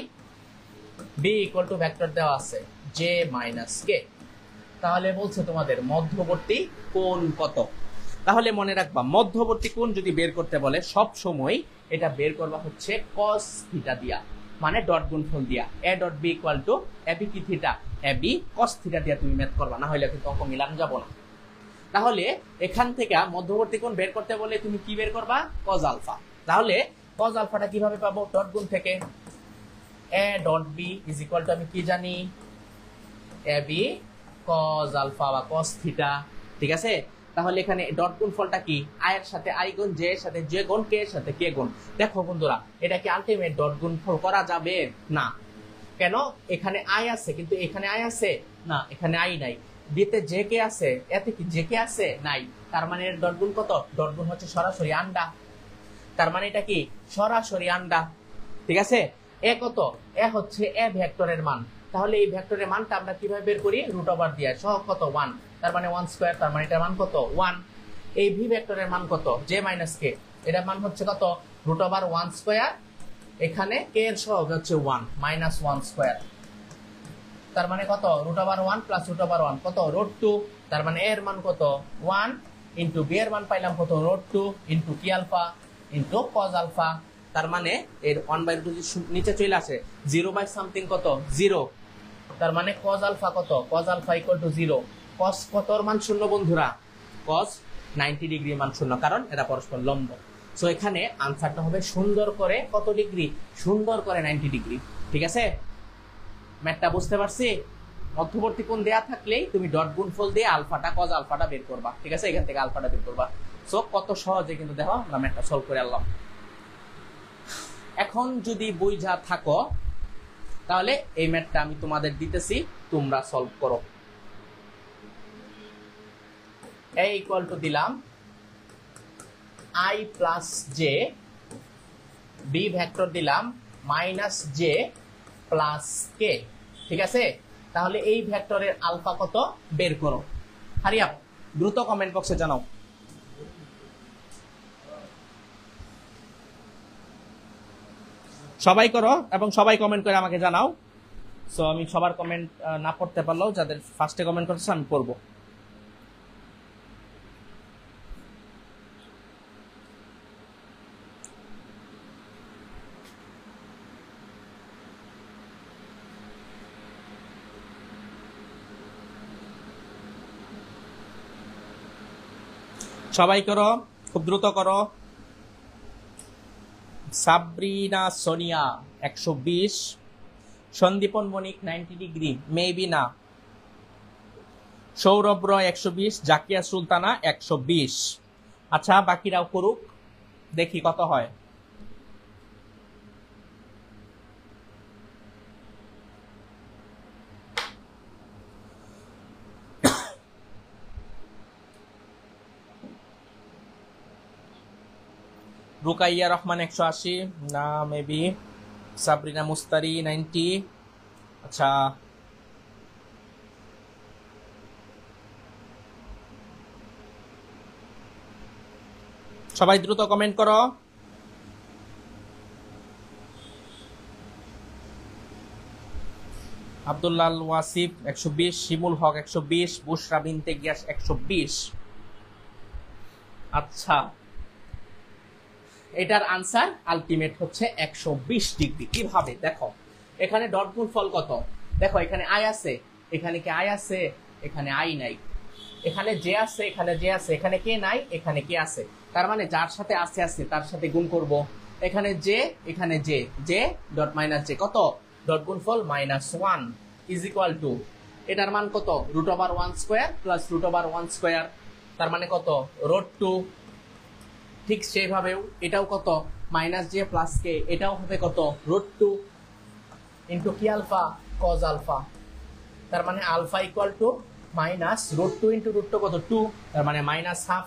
B equal to vector দেওয়া আছে J minus K। তাহলে বলছে তোমাদের মধ্যবর্তী কোণ কত। তাহলে মনে রাখবা, মধ্যবর্তী কোণ যদি বের করতে বলে সব সময় এটা বের করবা হচ্ছে cos থিটা দিয়া, মানে ডট গুণফল দিয়া। A dot B equal to AB কি থিটা, AB cos থিটা দিয়া তুমি ম্যাথ করবা, না হলে কিন্তু অঙ্ক মিলান যাব না। তাহলে এখান থেকে মধ্যবর্তী কোণ বের করতে বলে তুমি কি বের করবা? cos alpha. তাহলে cos আলফাটা কিভাবে পাবো? ডট গুণ থেকে A dot B is equal to আমি কি জানি? AB cos আলফা বা cos থিটা, ঠিক আছে। তাহলে এখানে ডট গুণফলটা কি? I এর সাথে I গুণ, J এর সাথে J গুণ, K এর সাথে K গুণ। দেখো বন্ধুরা, এটা কি আলটিমেট ডট গুণফল করা যাবে? না। কেন? এখানে I আছে কিন্তু এখানে I আছে না, এখানে I নাই। বিতে J K আছে, এতে কি J K আছে? নাই। তার মানে এর ডট গুণ কত? ডট গুণ হচ্ছে সরাসরি আন্ডা। তার মানে এটা কি? সরাসরি আন্ডা, ঠিক আছে। এ কত? এ হচ্ছে এ ভেক্টরের মান। তাহলে এই ভেক্টরের মানটা আমরা কিভাবে বের করি? রুট ওভার দিয়ে। সহগ কত? 1, তার মানে 1 স্কয়ার, তার মানে এটার মান কত? 1। এই ভি ভেক্টরের মান কত? J মাইনাস K, এটার মান হচ্ছে কত? রুট ওভার 1 স্কয়ার, এখানে K এর সহগ হচ্ছে 1 মাইনাস 1 স্কয়ার, তার মানে কত? Root over 1 plus root over 1 কত? রুট 2। তার মানে এর মান কত? 1 ইনটু বি এর মান পাইলাম কত? রুট 2 ইনটু কি আলফা ইনটু cos আলফা। তার মানে এর 1/2 নিচে চলে আসে, 0 বাই সামথিং কত? 0। তার মানে cos আলফা কত? cos alpha equal to 0। cos কতর মান শূন্য বন্ধুরা? cos 90 ডিগ্রি মান শূন্য, কারণ এরা পরস্পর লম্ব। সো এখানে আনসারটা হবে সুন্দর করে কত ডিগ্রি? সুন্দর করে 90 ডিগ্রি, ঠিক আছে। ম্যাথটা বুঝতে পারছি? মধ্যবর্তী কোণ দেয়া থাকলেই তুমি ডট গুণফল দিয়ে আলফাটা cos আলফাটা বের করবা, ঠিক আছে। এখান থেকে আলফাটা বের করবা। সো কত সহজে কিন্তু দেখো আমরা ম্যাথটা সলভ করে আনলাম। এখন যদি বুঝা থাকো তাহলে এই ম্যাথটা আমি তোমাদের দিতেছি, তোমরা সলভ করো। A ইকুয়াল টু দিলাম I plus J, B vector দিলাম মাইনাস J প্লাস K, ঠিক আছে। তাহলে এই ভেক্টরের আলফা কত বের করো। হারি আপ, দ্রুত কমেন্ট বক্সে জানাও। সবাই করো এবং সবাই কমেন্ট করে আমাকে জানাও। সো আমি সবার কমেন্ট না পড়তে পারলেও যাদের ফার্স্টে কমেন্ট করছে আমি পড়বো। সবাই করো, খুব দ্রুত করো। সাবরিনা সোনিয়া 120, সন্দীপন বণিক 90 ডিগ্রি, মেবি না। সৌরভ রয় 120, জাকিয়া সুলতানা 120। আচ্ছা, বাকিরাও করুক, দেখি কত হয়। রুকাইয়া রহমান 180, না মেবি। সাবরিনা মুস্তারি 90। আচ্ছা, সবাই দ্রুত কমেন্ট করো। আব্দুল্লাল ওয়াসিফ 120, শিমুল হক 120, বুশরা বিনতে গিয়াস 120। আচ্ছা, এটার আনসার আলটিমেট হচ্ছে 120 ডিগ্রি। কিভাবে দেখো, এখানে ডট গুণফল কত, দেখো এখানে আই আছে, এখানে কি আই আছে, এখানে আই নাই, এখানে জে আছে, এখানে জে আছে, এখানে কে নাই, এখানে কে আছে। তার মানে যার সাথে আছে আছে তার সাথে গুণ করব। এখানে জে, এখানে J, J dot minus J কত, ডট গুণফল -1 ইজ ইকুয়াল টু, এটার মান কত, √1² প্লাস √1², তার মানে কত, √2। ঠিক সেইভাবেও এটাও কত, মাইনাস জে প্লাস কে, এটাও হবে কত, √2 ইন্টু কি আলফা, কজ আলফা, তার মানে আলফা ইকুয়াল টু -√2 ইন্টু √2 কত, 2, তার মানে -1/2,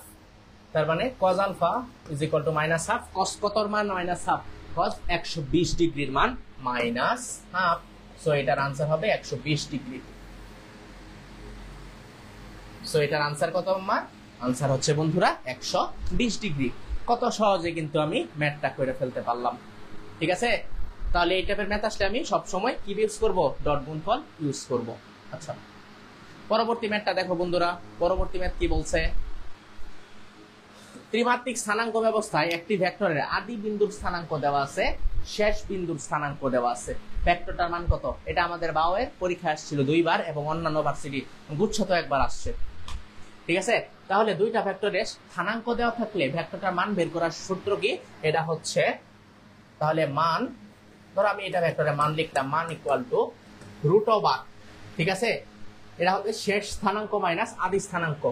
তার মানে cos alpha is equal to -1/2, cos কতর মান -1/2, কজ 120 ডিগ্রির মান -1/2। সো এটার আনসার হবে 120 ডিগ্রি। সো এটার আনসার কত আমার, আনসার হচ্ছে বন্ধুরা 120 ডিগ্রি। কত সহজে কিন্তু আমি ম্যাথটা করে ফেলতে পারলাম। ঠিক আছে, তাহলে এই টাইপের ম্যাথ আসলে আমি সব সময় কি ইউজ করব, ডট গুণফল ইউজ করব। আচ্ছা, পরবর্তী ম্যাথটা দেখো বন্ধুরা, পরবর্তী ম্যাথ কি বলছে, ত্রিমাত্রিক স্থানাঙ্ক ব্যবস্থায় একটি ভেক্টরের আদি বিন্দুর স্থানাঙ্ক দেওয়া আছে, শেষ বিন্দুর স্থানাঙ্ক দেওয়া আছে, ভেক্টরটার মান কত। এটা আমাদের বাওয়ের পরীক্ষা আসছিল 2 বার এবং অন্যান্য ভার্সিটি গুচ্ছ একবার আসছে। ঠিক আছে, তাহলে দুইটা ভেক্টরের স্থানাঙ্ক দেওয়া থাকলে ভেক্টরটার মান বের করার সূত্র কি, এটা হচ্ছে, তাহলে মান, ধরো আমি এটা ভেক্টরের মান লিখলাম, মান ইকুয়াল টু √, ঠিক আছে, এটা হবে শেষ স্থানাঙ্ক মাইনাস আদি স্থানাঙ্ক,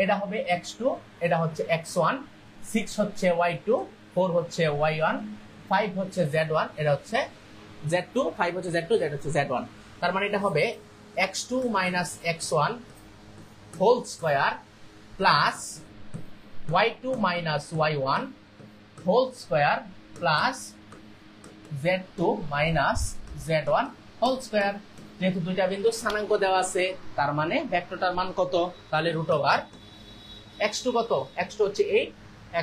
এটা হবে x2, এটা হচ্ছে x1, 6 হচ্ছে y2, 4 হচ্ছে y1, 5 হচ্ছে z1, এটা হচ্ছে z2, 5 হচ্ছে z2, z হচ্ছে z1, তার মানে এটা হবে x2 minus x1 whole square plus y2 minus y1 whole square plus z2 minus z1 whole square. যেহেতু দুইটা বিন্দু স্থানাঙ্ক দেওয়া আছে, তার মানে ভেক্টরটার মান কত, তাহলে √, x2 কত, x2 হচ্ছে 8,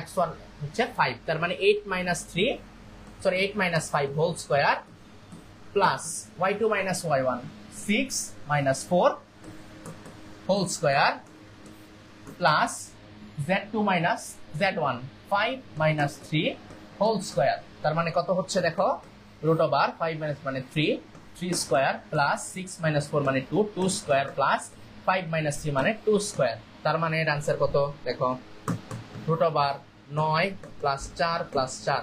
x1 হচ্ছে 5, তার মানে 8 minus 5 whole square plus y2 minus y1 6 minus 4 whole square plus z2 minus z1 5 minus 3 whole square, তার মানে কত হচ্ছে দেখো, √, 5 মাইনাস মানে 3 স্কয়ার প্লাস 6 মাইনাস 4 মানে 2 স্কয়ার প্লাস 5 মাইনাস 3 মানে 2 স্কয়ার, তার মানে এর আনসার কত দেখো, √, 9 প্লাস 4 প্লাস 4,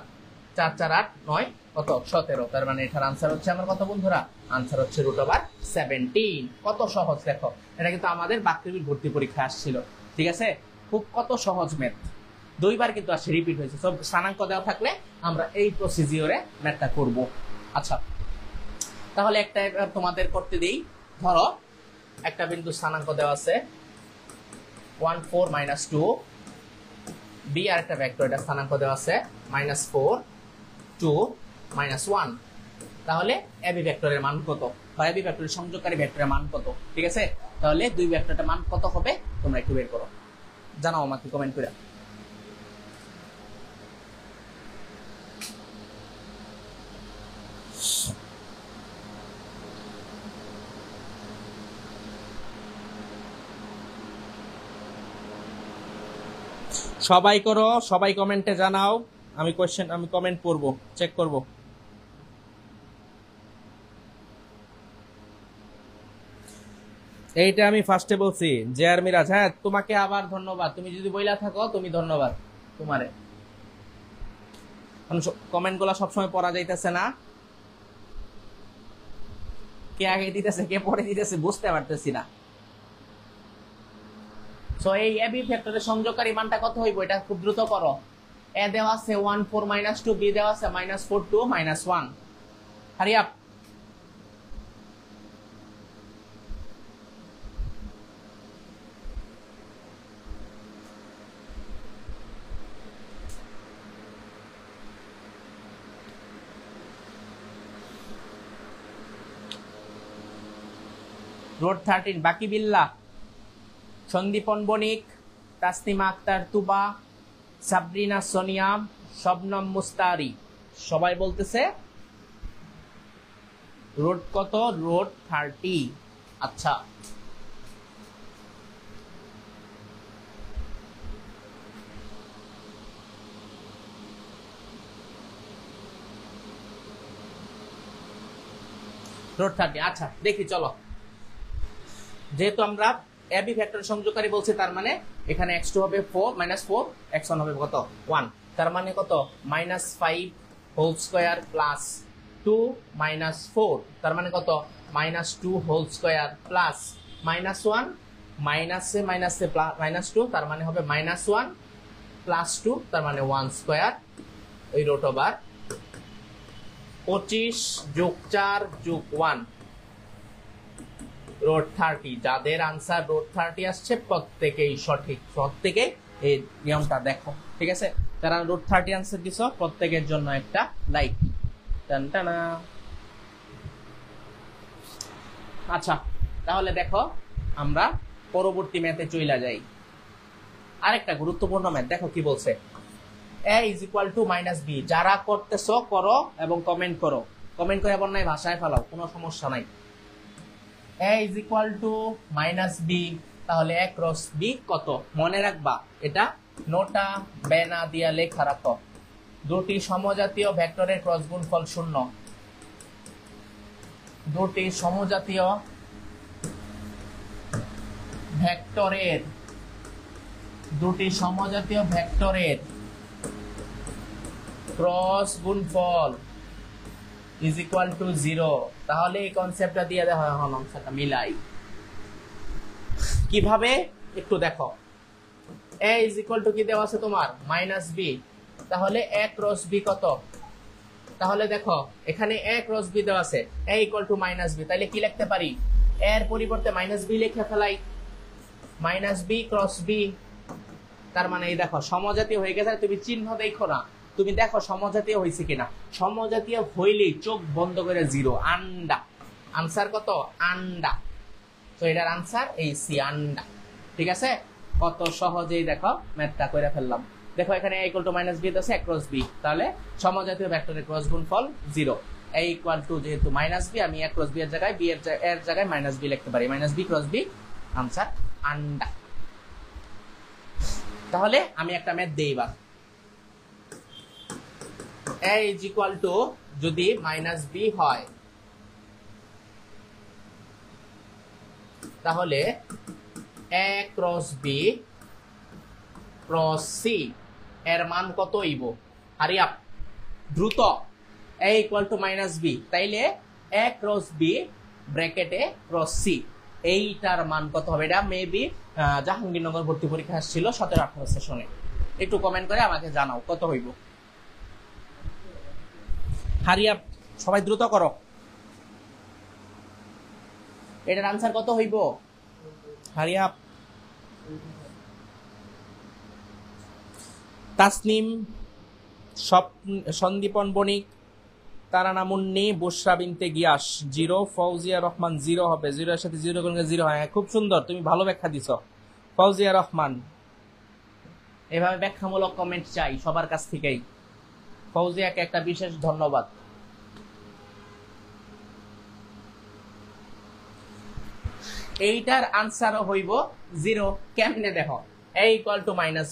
4 4 8 9 কত 17, তার মানে এটার আনসার হচ্ছে আমার কত বন্ধুরা, আনসার হচ্ছে √17। কত সহজ দেখো, এটা কিন্তু আমাদের বাকৃবির ভর্তি পরীক্ষা আসছিল। ঠিক আছে, খুব কত সহজ ম্যাথ, 2 বার কিন্তু আসে, রিপিট হয়েছে। সব স্থানাঙ্ক দেওয়া থাকলে আমরা এই প্রসিজিওরে ম্যাথটা করব। আচ্ছা, তাহলে একটা তোমাদের করতে দেই, ধরো একটা বিন্দু স্থানাঙ্ক দেওয়া আছে 1 4 -2, বি আর একটা ভেক্টর, এটা স্থানাঙ্ক দেওয়া আছে -4 2 -1, তাহলে এবি ভেক্টরের মান কত, বা এবি ভেক্টরের সংযোগকারী ভেক্টরের মান কত। ঠিক আছে, তাহলে দুই ভেক্টরের মান কত হবে তোমরা একটু বের করো, জানাও আমাকে কমেন্ট করে। সবাই করো, সবাই কমেন্টে জানাও, আমি কমেন্ট পড়ব, চেক করব। এইটা আমি ফার্স্টে বলছি যে আর মিরাজ, হ্যাঁ তোমাকে আবার ধন্যবাদ, তুমি যদি বইলা থাকো তুমি ধন্যবাদ তোমারে। কমেন্ট গুলা সবসময় পড়া যাইতেছে না, কে আগে দিতেছে কে পরে দিতেছে বুঝতে পারতেছি না। সো এই এ বি ফ্যাক্টরের সংযোগকারী মানটা কত হইব এটা খুব দ্রুত করো। এ দেওয়া আছে 1 4 -2, বি দেওয়া আছে -4 2 -1। Hurry up. রোড 13 বাকি বিল্লা, সন্দীপন বণিক, তাসনিমা আক্তার তুবা, সাবরিনা সোনিয়া, শবনম মুস্তারি, সবাই বলতেছে রোড কত? রোড 30। আচ্ছা রোড 30। আচ্ছা দেখি চলো, যেহেতু আমরা এবি ফ্যাক্টর সংযোগকারী বলছি তার মানে এখানে x2 হবে 4 -4, x1 হবে কত 1, তার মানে কত -5 হোল স্কয়ার প্লাস 2 -4, তার মানে কত -2 হোল স্কয়ার প্লাস -1 মাইনাসে মাইনাসে -2, তার মানে হবে -1 প্লাস 2, তার মানে 1 স্কয়ার, এই রুট ওভার 25 যোগ 4 যোগ 1 রোড 30। যাদের আনসার রোড 30 আসছে প্রত্যেকেই সঠিক, প্রত্যেকেই এই নিয়মটা দেখো, ঠিক আছে? যারা রোড 30 আনসার দিছো প্রত্যেকের জন্য একটা লাইক। টানটানা। আচ্ছা তাহলে দেখো আমরা পরবর্তী ম্যাথে চলে যাই। আরেকটা গুরুত্বপূর্ণ ম্যাথ দেখো কি বলছে, a = -b। যারা করতেছো করো এবং কমেন্ট করো, কমেন্ট করে বন্যায় ভাষায় ফেলাও, কোনো সমস্যা নাই। a = -b, তাহলে a ক্রস b কত? মনে রাখবা এটা নোটা বেনা দিয়া লেখা রাখো। দুটি সমজাতীয় ভেক্টরের ক্রস গুণফল 0। দুটি সমজাতীয় ভেক্টরের ক্রস গুণফল = 0। তাহলে এই কনসেপ্টটা দিয়ে দেওয়া হয়, এখন অংশটা মিলাই কিভাবে একটু দেখো। a = কি দেওয়া আছে তোমার -b, তাহলে a ক্রস b কত? তাহলে দেখো এখানে a ক্রস b দেওয়া আছে, a = -b, তাহলে কি লিখতে পারি? a এর পরিবর্তে -b লিখে ফেলাই, -b ক্রস b, তার মানে এই দেখো সমজাতীয় হয়ে গেছে। তুমি চিহ্ন দেখো না, তুমি দেখো সমজাতীয় হয়েছে কিনা। সমজাতীয় হইলেই চোখ বন্ধ করে 0, আন্ডা। আনসার কত? আন্ডা। তো এটার আনসার এই সি, আন্ডা। ঠিক আছে, কত সহজেই দেখো ম্যাথটা করে ফেললাম। দেখো এখানে a = -b আছে, a ক্রস b, তাহলে সমজাতীয় ভেক্টরের ক্রস গুণফল 0। a = যেহেতু -b, আমি a ক্রস b এর জায়গায় b এর জায়গায় -b লিখতে পারি, -b ক্রস b, আনসার আন্ডা। তাহলে আমি একটা ম্যাথ দেই এবার। a = যদি -b হয় তাহলে a cross b cross c এর মান কত হইব? হারি আপ, দ্রুত। a = -b, তাইলে a ক্রস b ব্র্যাকেটে ক্রস c, এইটার মান কত হবে? এটা মেবি জাহাঙ্গীরনগর ভর্তি পরীক্ষা আসছিল 17-18 সেশনে। একটু কমেন্ট করে আমাকে জানাও কত হইব। হারি আপ, সবাই দ্রুত করো। এটার আনসার কত হইব? Hurry up. তাসনিম, সন্দীপন বণিক, তারানা মুন্নি, বুশরা বিনতে গিয়াস 0, ফৌজিয়া রহমান 0 হবে, 0 এর সাথে 0 গুণে 0 হয়। খুব সুন্দর, তুমি ভালো ব্যাখ্যা দিছো ফৌজিয়া রহমান। এভাবে ব্যাখ্যামূলক কমেন্ট চাই সবার কাছ থেকেই। ফৌজিয়াকে একটা বিশেষ ধন্যবাদ। এইটার আনসারও হইব 0। কেমনে দেখো, a =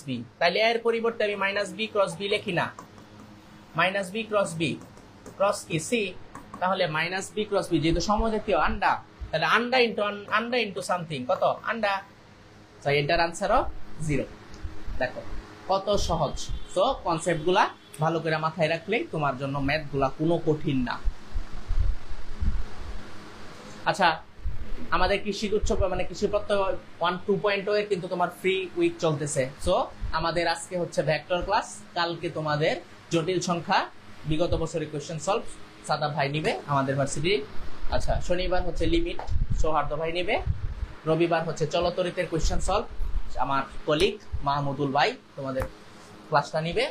-b, তাহলে এর পরিবর্তে আমি -b ক্রস b লিখি না, -b ক্রস b ক্রস কি c, তাহলে -b ক্রস b যেহেতু সমজাতীয় আন্ডা, তাহলে আন্ডা ইন্টু সামথিং কত আন্ডা, তো এটার আনসারও 0। দেখো কত সহজ। সো কনসেপ্টগুলা ভালো করে মাথায় রাখলেই তোমার জন্য ম্যাথগুলা কোনো কঠিন না। আচ্ছা, আমাদের কৃষি উচ্চ মানে কৃষি প্রত্যয় 1.2.0 এর কিন্তু তোমার ফ্রি উইক চলতেছে। সো আমাদের আজকে হচ্ছে ভেক্টর ক্লাস, কালকে তোমাদের জটিল সংখ্যা বিগত বছরের কোশ্চেন সলভ সাদা ভাই নিবে আমাদের ভার্সিটি। আচ্ছা, শনিবার হচ্ছে লিমিট সৌহার্দ ভাই নিবে, রবিবার হচ্ছে চলতরিতের কোশ্চেন সলভ আমার কলিগ মাহমুদুল ভাই তোমাদের ক্লাসটা নিবে,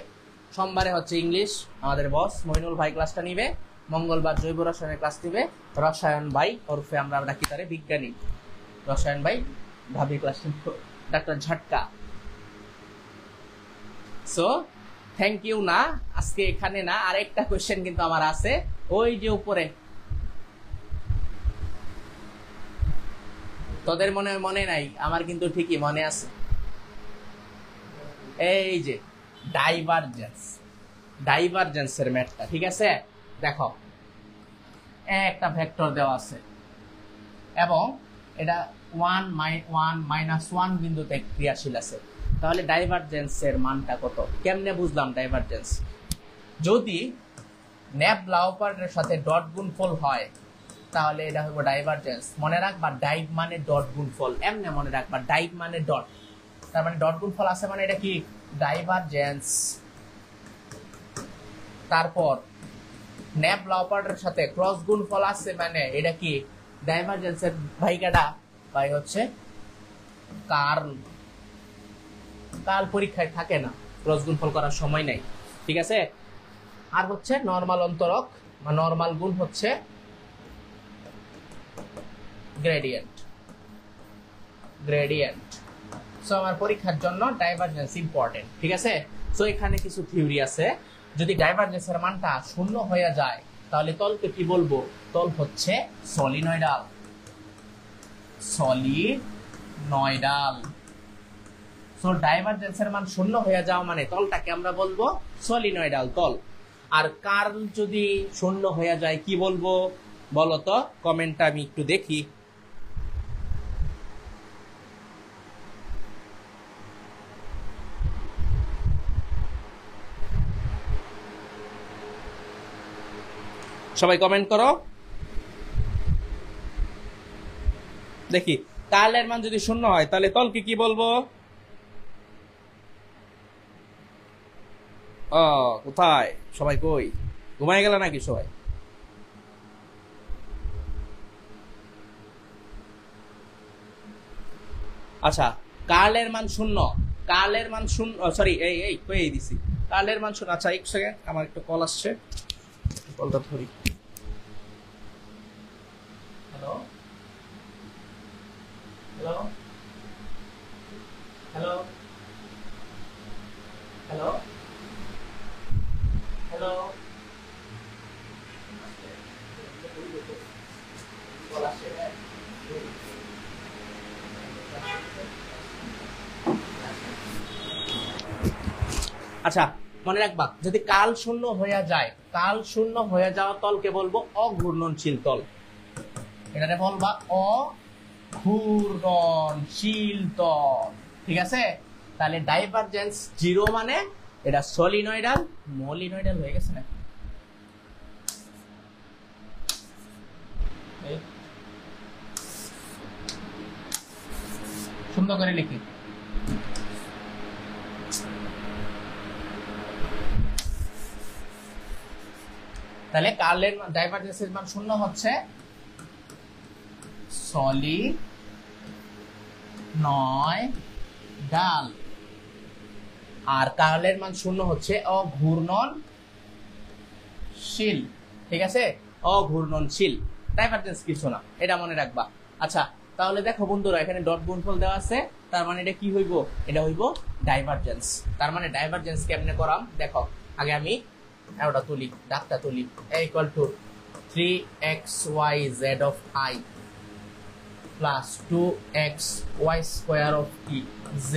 সোমবারে হচ্ছে ইংলিশ আমাদের বস মইনুল ভাই ক্লাসটা নিবে, মঙ্গলবার জৈব রসায়নের ক্লাস নিবে রসায়ন ভাই ওরফে আমরা ডাকি তারে বিজ্ঞানী রসায়ন ভাই ভাবি ক্লাস নিবে ডাক্তার ঝটকা। সো থ্যাংক ইউ না, আজকে এখানে না, আরেকটা কোশ্চেন কিন্তু আমার আছে ওই যে উপরে, তোদের মনে নাই, আমার কিন্তু ঠিকই মনে আছে। এই যে ডাইভারজেন্সের ম্যাথটা, ঠিক আছে? দেখো একটা ভেক্টর দেওয়া আছে এবং এটা 1 বিন্দুতে ক্রিয়াশীল আছে, তাহলে ডাইভারজেন্সের মানটা কত? কেমনে বুঝলাম ডাইভারজেন্স? যদি ন্যাপ লাউপার্টের সাথে ডট গুণফল হয় তাহলে এটা হলো ডাইভারজেন্স। মনে রাখবা ডাইভ মানে ডট গুণফল, এমনি মনে রাখবা ডাইভ মানে ডট, তার মানে ডট গুণফল আছে মানে এটা কি ডাইভারজেন্স। তারপর ন্যাপ লাউপার্টের সাথে ক্রস গুণফল আছে মানে এটা কি ডাইভারজেন্সের ভাইকাটা ভাই হচ্ছে কার্ল পরীক্ষায় থাকে না, ক্রস গুণফল করার সময় নাই, ঠিক আছে? আর হচ্ছে নরমাল অন্তরক বা নরমাল গুণ হচ্ছে গ্রেডিয়েন্ট। সো আমার পরীক্ষার জন্য ডাইভারজেন্স ইম্পর্টেন্ট, ঠিক আছে? সো এখানে কিছু থিওরি আছে, যদি ডাইভারজেন্সের মানটা 0 হয়ে যায় তাহলে তলকে কি বলবো? তল হচ্ছে সলিনয়েডাল। সো ডাইভারজেন্সের মান 0 হয়ে যাওয়া মানে তলটাকে আমরা বলবো সলিনয়েডাল তল। আর কার্ল যদি 0 হয়ে যায় কি বলবো বলো তো? কমেন্টটা আমি একটু দেখি। সবাই কমেন্ট করো দেখি। কার্লের মান যদি 0 হয় তাহলে তলকে কি বলবো? কোথায় সবাই, কই ঘুমায় গেল নাকি সবাই? আচ্ছা, কার্লের মান 0, কার্লের মান 0, সরি এই কই দিছি কার্লের মান 0। আচ্ছা এক সেকেন্ড, আমার একটা কল আসছে, কলটা ধরি। Hello hello hello hello hello, call আসছে। আচ্ছা মনে রাখবা, যদি কাল 0 হয়ে যায়, কাল 0 হয়ে যাওয়া তলকে বলবো অঘূর্ণনশীল তল। এটাকে বলবা অঘূর্ণনশীল তল, ঠিক আছে? তাহলে ডাইভারজেন্স 0 মানে এটা সলিনয়েডাল, মলিনয়েডাল হয়ে গেছে না? সুন্দর করে লিখি। তাহলে কার্লের ডাইভারজেন্সের মান 0 হচ্ছে সলিনয়েডাল, আর কার্লের মান 0 হচ্ছে অঘূর্ণনশীল, ঠিক আছে? অঘূর্ণনশীল, ডাইভারজেন্স কিছু না, এটা মনে রাখবা। আচ্ছা তাহলে দেখো বন্ধুরা, এখানে ডট গুণফল দেওয়া আছে, তার মানে এটা কি হইব? এটা হইব ডাইভারজেন্স। তার মানে ডাইভারজেন্স কেমনে করাম দেখো, আগে আমি এটা তুলি, ডাকটা তুলি, equal to 3xyz of I plus 2xy square of E z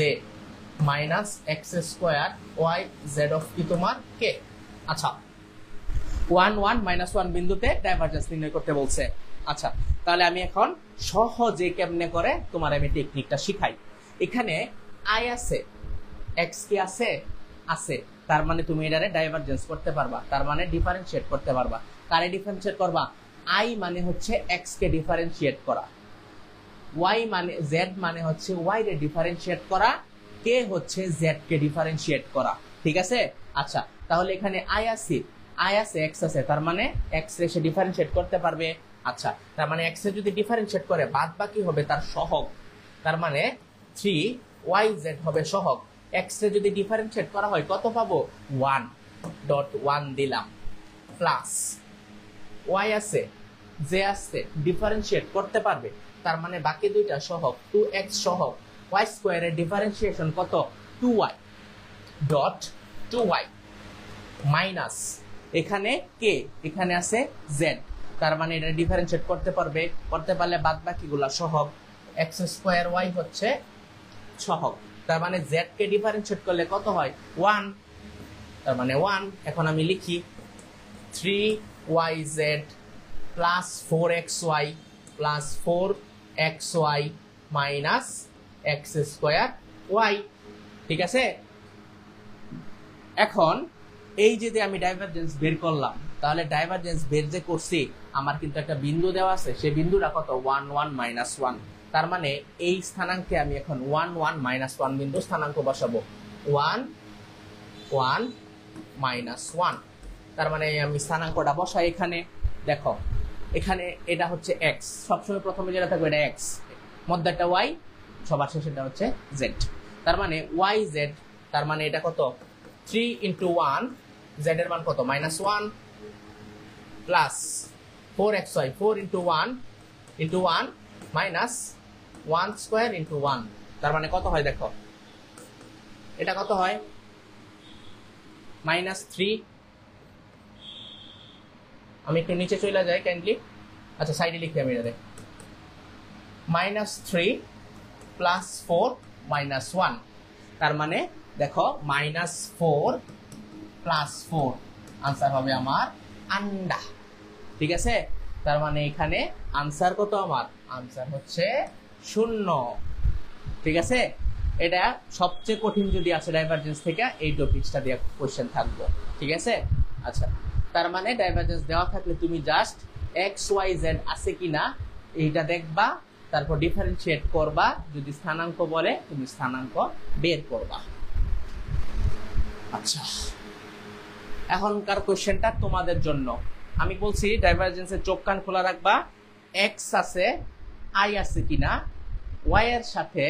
minus x square y z of E তোমার k। আচ্ছা 1 বিন্দুতে ডাইভারজেন্স নির্ণয় করতে বলছে। আচ্ছা, তাহলে আমি এখন সহজে কেমনে করে তোমার আমি টেকনিকটা শিখাই। এখানে আই আছে, এক্স কি আছে, আছে, তার মানে তুমি এটারে ডাইভারজেন্স করতে পারবা, তার মানে ডিফারেন্সিয়েট করতে পারবা। কারে ডিফারেন্সিয়েট করবা? আই মানে হচ্ছে এক্স কে ডিফারেন্সিয়েট করা, ওয়াই মানে জেড মানে হচ্ছে ওয়াই রে ডিফারেন্সিয়েট করা, কে হচ্ছে জেড কে ডিফারেন্সিয়েট করা। ঠিক আছে? আচ্ছা, তাহলে এখানে আই আছে এক্স আছে, তার মানে এক্স রে সে ডিফারেন্সিয়েট করতে পারবে। আচ্ছা, তার মানে এক্স রে যদি ডিফারেন্সিয়েট করে বাদ বাকি হবে তার সহগ, তার মানে 3yz হবে সহগ। এক্স রে যদি ডিফারেন্সিয়েট করা হয় কত পাবো? 1.1 দিলাম, প্লাস ওয়াই আছে, জে আছে, ডিফারেন্সিয়েট করতে পারবে, তার মানে বাকি দুইটা সহগ 2x সহগ, y স্কয়ারের ডিফারেন্সিয়েশন কত? 2y ডট 2y মাইনাস এখানে কে, এখানে আছে z, তার মানে এটা ডিফারেন্সিয়েট করতে পারবে, করতে পারলে বাদ বাকিগুলা সহগ, x স্কয়ার y হচ্ছে সহগ, তার মানে z কে ডিফারেন্সিয়েট করলে কত হয়? 1, তার মানে 1। এখন আমি লিখি 3yz plus 4xy plus 4xy minus x square y। ঠিক আছে? এখন এই যদি আমি ডাইভারজেন্স বের করলাম, তাহলে ডাইভারজেন্স বের যে করছি আমার কিন্তু একটা বিন্দু দেওয়া আছে, সেই বিন্দুটা কত? 1 1 মাইনাস 1, তার মানে এই স্থানাঙ্কে আমি এখন 1 1 মাইনাস 1 বিন্দু স্থানাঙ্ক বসাবো, 1 1 মাইনাস 1, তার মানে আমি স্থানাঙ্কটা বসাই এখানে। দেখো এখানে এটা হচ্ছে x, সবসময় প্রথমে যেটা থাকবে এটা x, মধ্যেটা y, সবার শেষেটা হচ্ছে z, তার মানে yz, তার মানে এটা কত? 3 into 1, z এর মান কত? -1 plus 4xy, 4 into 1 minus 1 square into 1, তার মানে কত হয় দেখো, এটা কত হয়? -3। আমি একটু নিচে চলে যাই কাইন্ডলি, আচ্ছা সাইডে লিখি আমি এটা, -3 প্লাস 4 মাইনাস 1, তার মানে দেখো -4 প্লাস 4, আনসার হবে আমার আন্ডা। ঠিক আছে? তার মানে এখানে আনসার কত আমার? আনসার হচ্ছে 0। ঠিক আছে? এটা সবচেয়ে কঠিন যদি আছে ডাইভারজেন্স থেকে, এই টপিকসটা দিয়ে কোশ্চেন থাকবে। ঠিক আছে? আচ্ছা, তার মানে ডাইভারজেন্স দেওয়া থাকলে তুমি জাস্ট এক্স ওয়াই জেড আছে কিনা এইটা দেখবা, তারপর ডিফারেন্সিয়েট করবা, যদি স্থানাঙ্ক বলে তুমি স্থানাঙ্ক বের করবা। আচ্ছা, এখনকার কোশ্চেনটা তোমাদের জন্য। আমি বলছি ডাইভারজেন্সের চোখ কান খোলা রাখবা, এক্স আছে, আই আছে কিনা, ওয়াই এর সাথে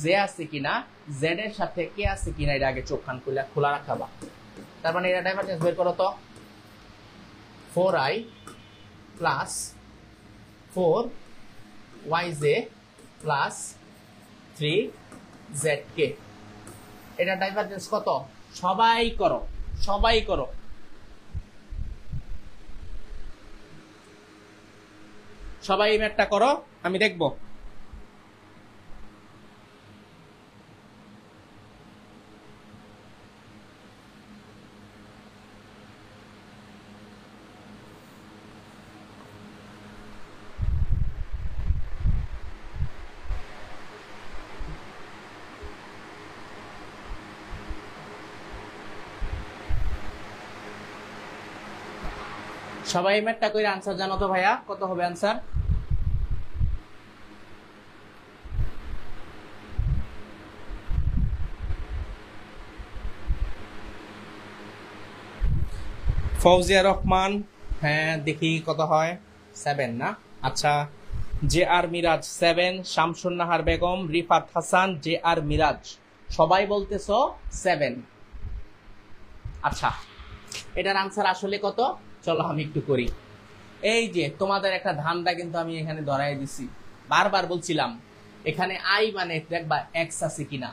জে আছে কিনা, জেড এর সাথে কে আছে কিনা, এটা আগে চোখ কান খোলা রাখাবা। তার মানে এটা ডাইভারজেন্স বের করো তো, 4i plus 4yj plus 3zk, এটা ডাইভারজেন্স কত? সবাই করো, সবাই করো। সবাই এই ম্যাথটা করো, আমি দেখব। সবাই ম্যাথটা করে আনসার জানো তো ভাইয়া, কত হবে আনসার? ফৌজিয়া রহমান, হ্যাঁ দেখি কত হয়, 7 না? আচ্ছা, J R Miraj 7, Shamsun Nahar Begum, Rifat Hasan, J R Miraj সবাই বলতেছো 7। আচ্ছা, এটার আনসার আসলে কত? চলো আমি একটু করি। এই যে তোমাদের একটা ধান্দা কিন্তু আমি এখানে ধরাই দিছি, বারবার বলছিলাম এখানে আই মানে দেখবা এক্স আছে কিনা,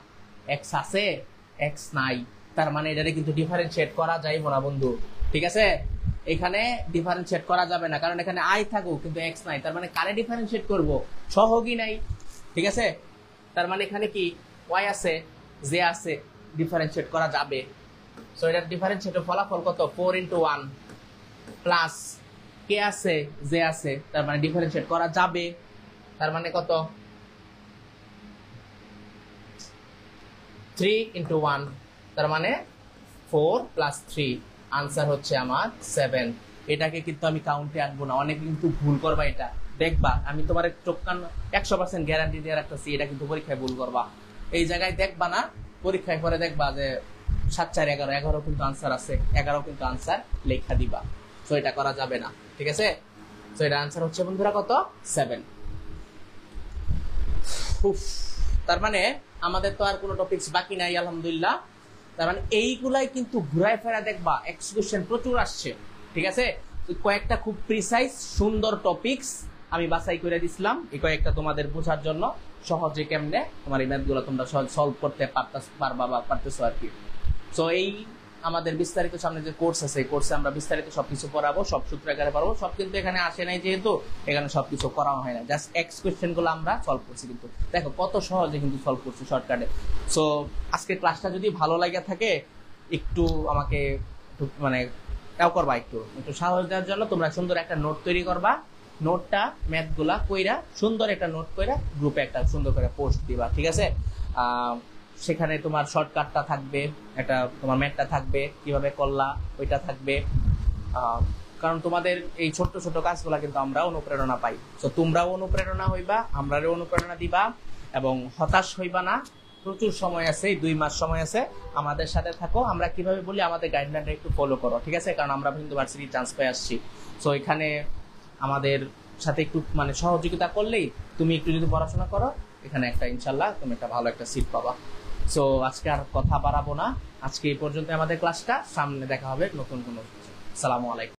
এক্স আছে, এক্স নাই, তার মানে এটারে কিন্তু ডিফারেন্সিয়েট করা যাইবো না বন্ধু। ঠিক আছে? এখানে ডিফারেন্সিয়েট করা যাবে না, কারণ এখানে আই থাকুক কিন্তু এক্স নাই, তার মানে কারে ডিফারেন্সিয়েট করব? সহগই নাই। ঠিক আছে? তার মানে এখানে কি ওয়াই আছে, জে আছে, ডিফারেন্সিয়েট করা যাবে। সো এটার ডিফারেন্সিয়েটের ফলাফল কত? 4 into 1 প্লাস কে আছে যে আছে, তার মানে ডিফারেন্সিয়েট করা যাবে, তার মানে কত 3 into 1, তার মানে 4 plus 3, আনসার হচ্ছে আমার 7। এটাকে কিন্তু আমি কাউন্টে আনবো না, অনেকে কিন্তু ভুল করবা। এটা দেখবা, আমি তোমার চোখ কান 100% গ্যারান্টি দিয়ে রাখতেছি, এটা কিন্তু পরীক্ষায় ভুল করবা। এই জায়গায় দেখবা না, পরীক্ষায় পরে দেখবা যে 7 4 11, 11 কিন্তু আনসার আছে, 11 কিন্তু আনসার লেখা দিবা। তো এটা করা যাবে না, ঠিক আছে? তো এটা আনসার হচ্ছে বন্ধুরা কত 7। তার মানে আমাদের তো আর কোনো টপিকস বাকি নাই আলহামদুলিল্লাহ। তার মানে এইগুলাই কিন্তু ঘুরায় ফেরা দেখবা এক্সিকিউশন প্রচুর আসছে, ঠিক আছে? তো কয়েকটা খুব প্রিসাইজ সুন্দর টপিকস আমি বাছাই করে দিছিলাম, এই কয়েকটা তোমাদের বোঝার জন্য, সহজে কেমনে তোমার এই ম্যাথগুলো তোমরা সলভ করতে পারবা বা পারতেছো আর কি। তো এই আমাদের বিস্তারিত সামনে যে কোর্স আছে, এই কোর্সে আমরা বিস্তারিত সবকিছু পড়াবো, সব সূত্র আকারে পারবো। সব কিন্তু এখানে আসে নাই, যেহেতু এখানে সবকিছু করা হয় না, জাস্ট এক্স কোয়েশ্চেন গুলো আমরা সলভ করছি। কিন্তু দেখো কত সহজে কিন্তু সলভ করছি শর্টকাটে। সো আজকে ক্লাসটা যদি ভালো লাগে থাকে, একটু আমাকে মানে করবা, একটু সাহস দেওয়ার জন্য তোমরা সুন্দর একটা নোট তৈরি করবা। নোটটা ম্যাথগুলা কইরা সুন্দর একটা নোট কইরা গ্রুপে একটা সুন্দর করে পোস্ট দিবা, ঠিক আছে? সেখানে তোমার শর্টকাটটা থাকবে, একটা তোমার ম্যাথটা থাকবে, কিভাবে করলা ওইটা থাকবে। কারণ তোমাদের এই ছোট্ট ছোট কাজগুলা কিন্তু আমরা অনুপ্রেরণা পাই। তো তোমরাও অনুপ্রেরণা হইবা, আমরাও অনুপ্রেরণা দিবা, এবং হতাশ হইবা না। প্রচুর সময় আছে, 2 মাস সময় আছে, আমাদের সাথে থাকো। আমরা কিভাবে বলি, আমাদের গাইডলাইনটা একটু ফলো করো, ঠিক আছে? কারণ আমরা কিন্তু ভার্সিটি চান্স পেয়ে আসছি। তো এখানে আমাদের সাথে একটু মানে সহযোগিতা করলেই, তুমি একটু যদি পড়াশোনা করো, এখানে একটা ইনশাল্লাহ তুমি একটা ভালো একটা সিট পাবা। সো আজকে আর কথা বাড়াবো না, আজকে এই পর্যন্ত আমাদের ক্লাসটা। সামনে দেখা হবে নতুন কোনো। আসসালামু আলাইকুম।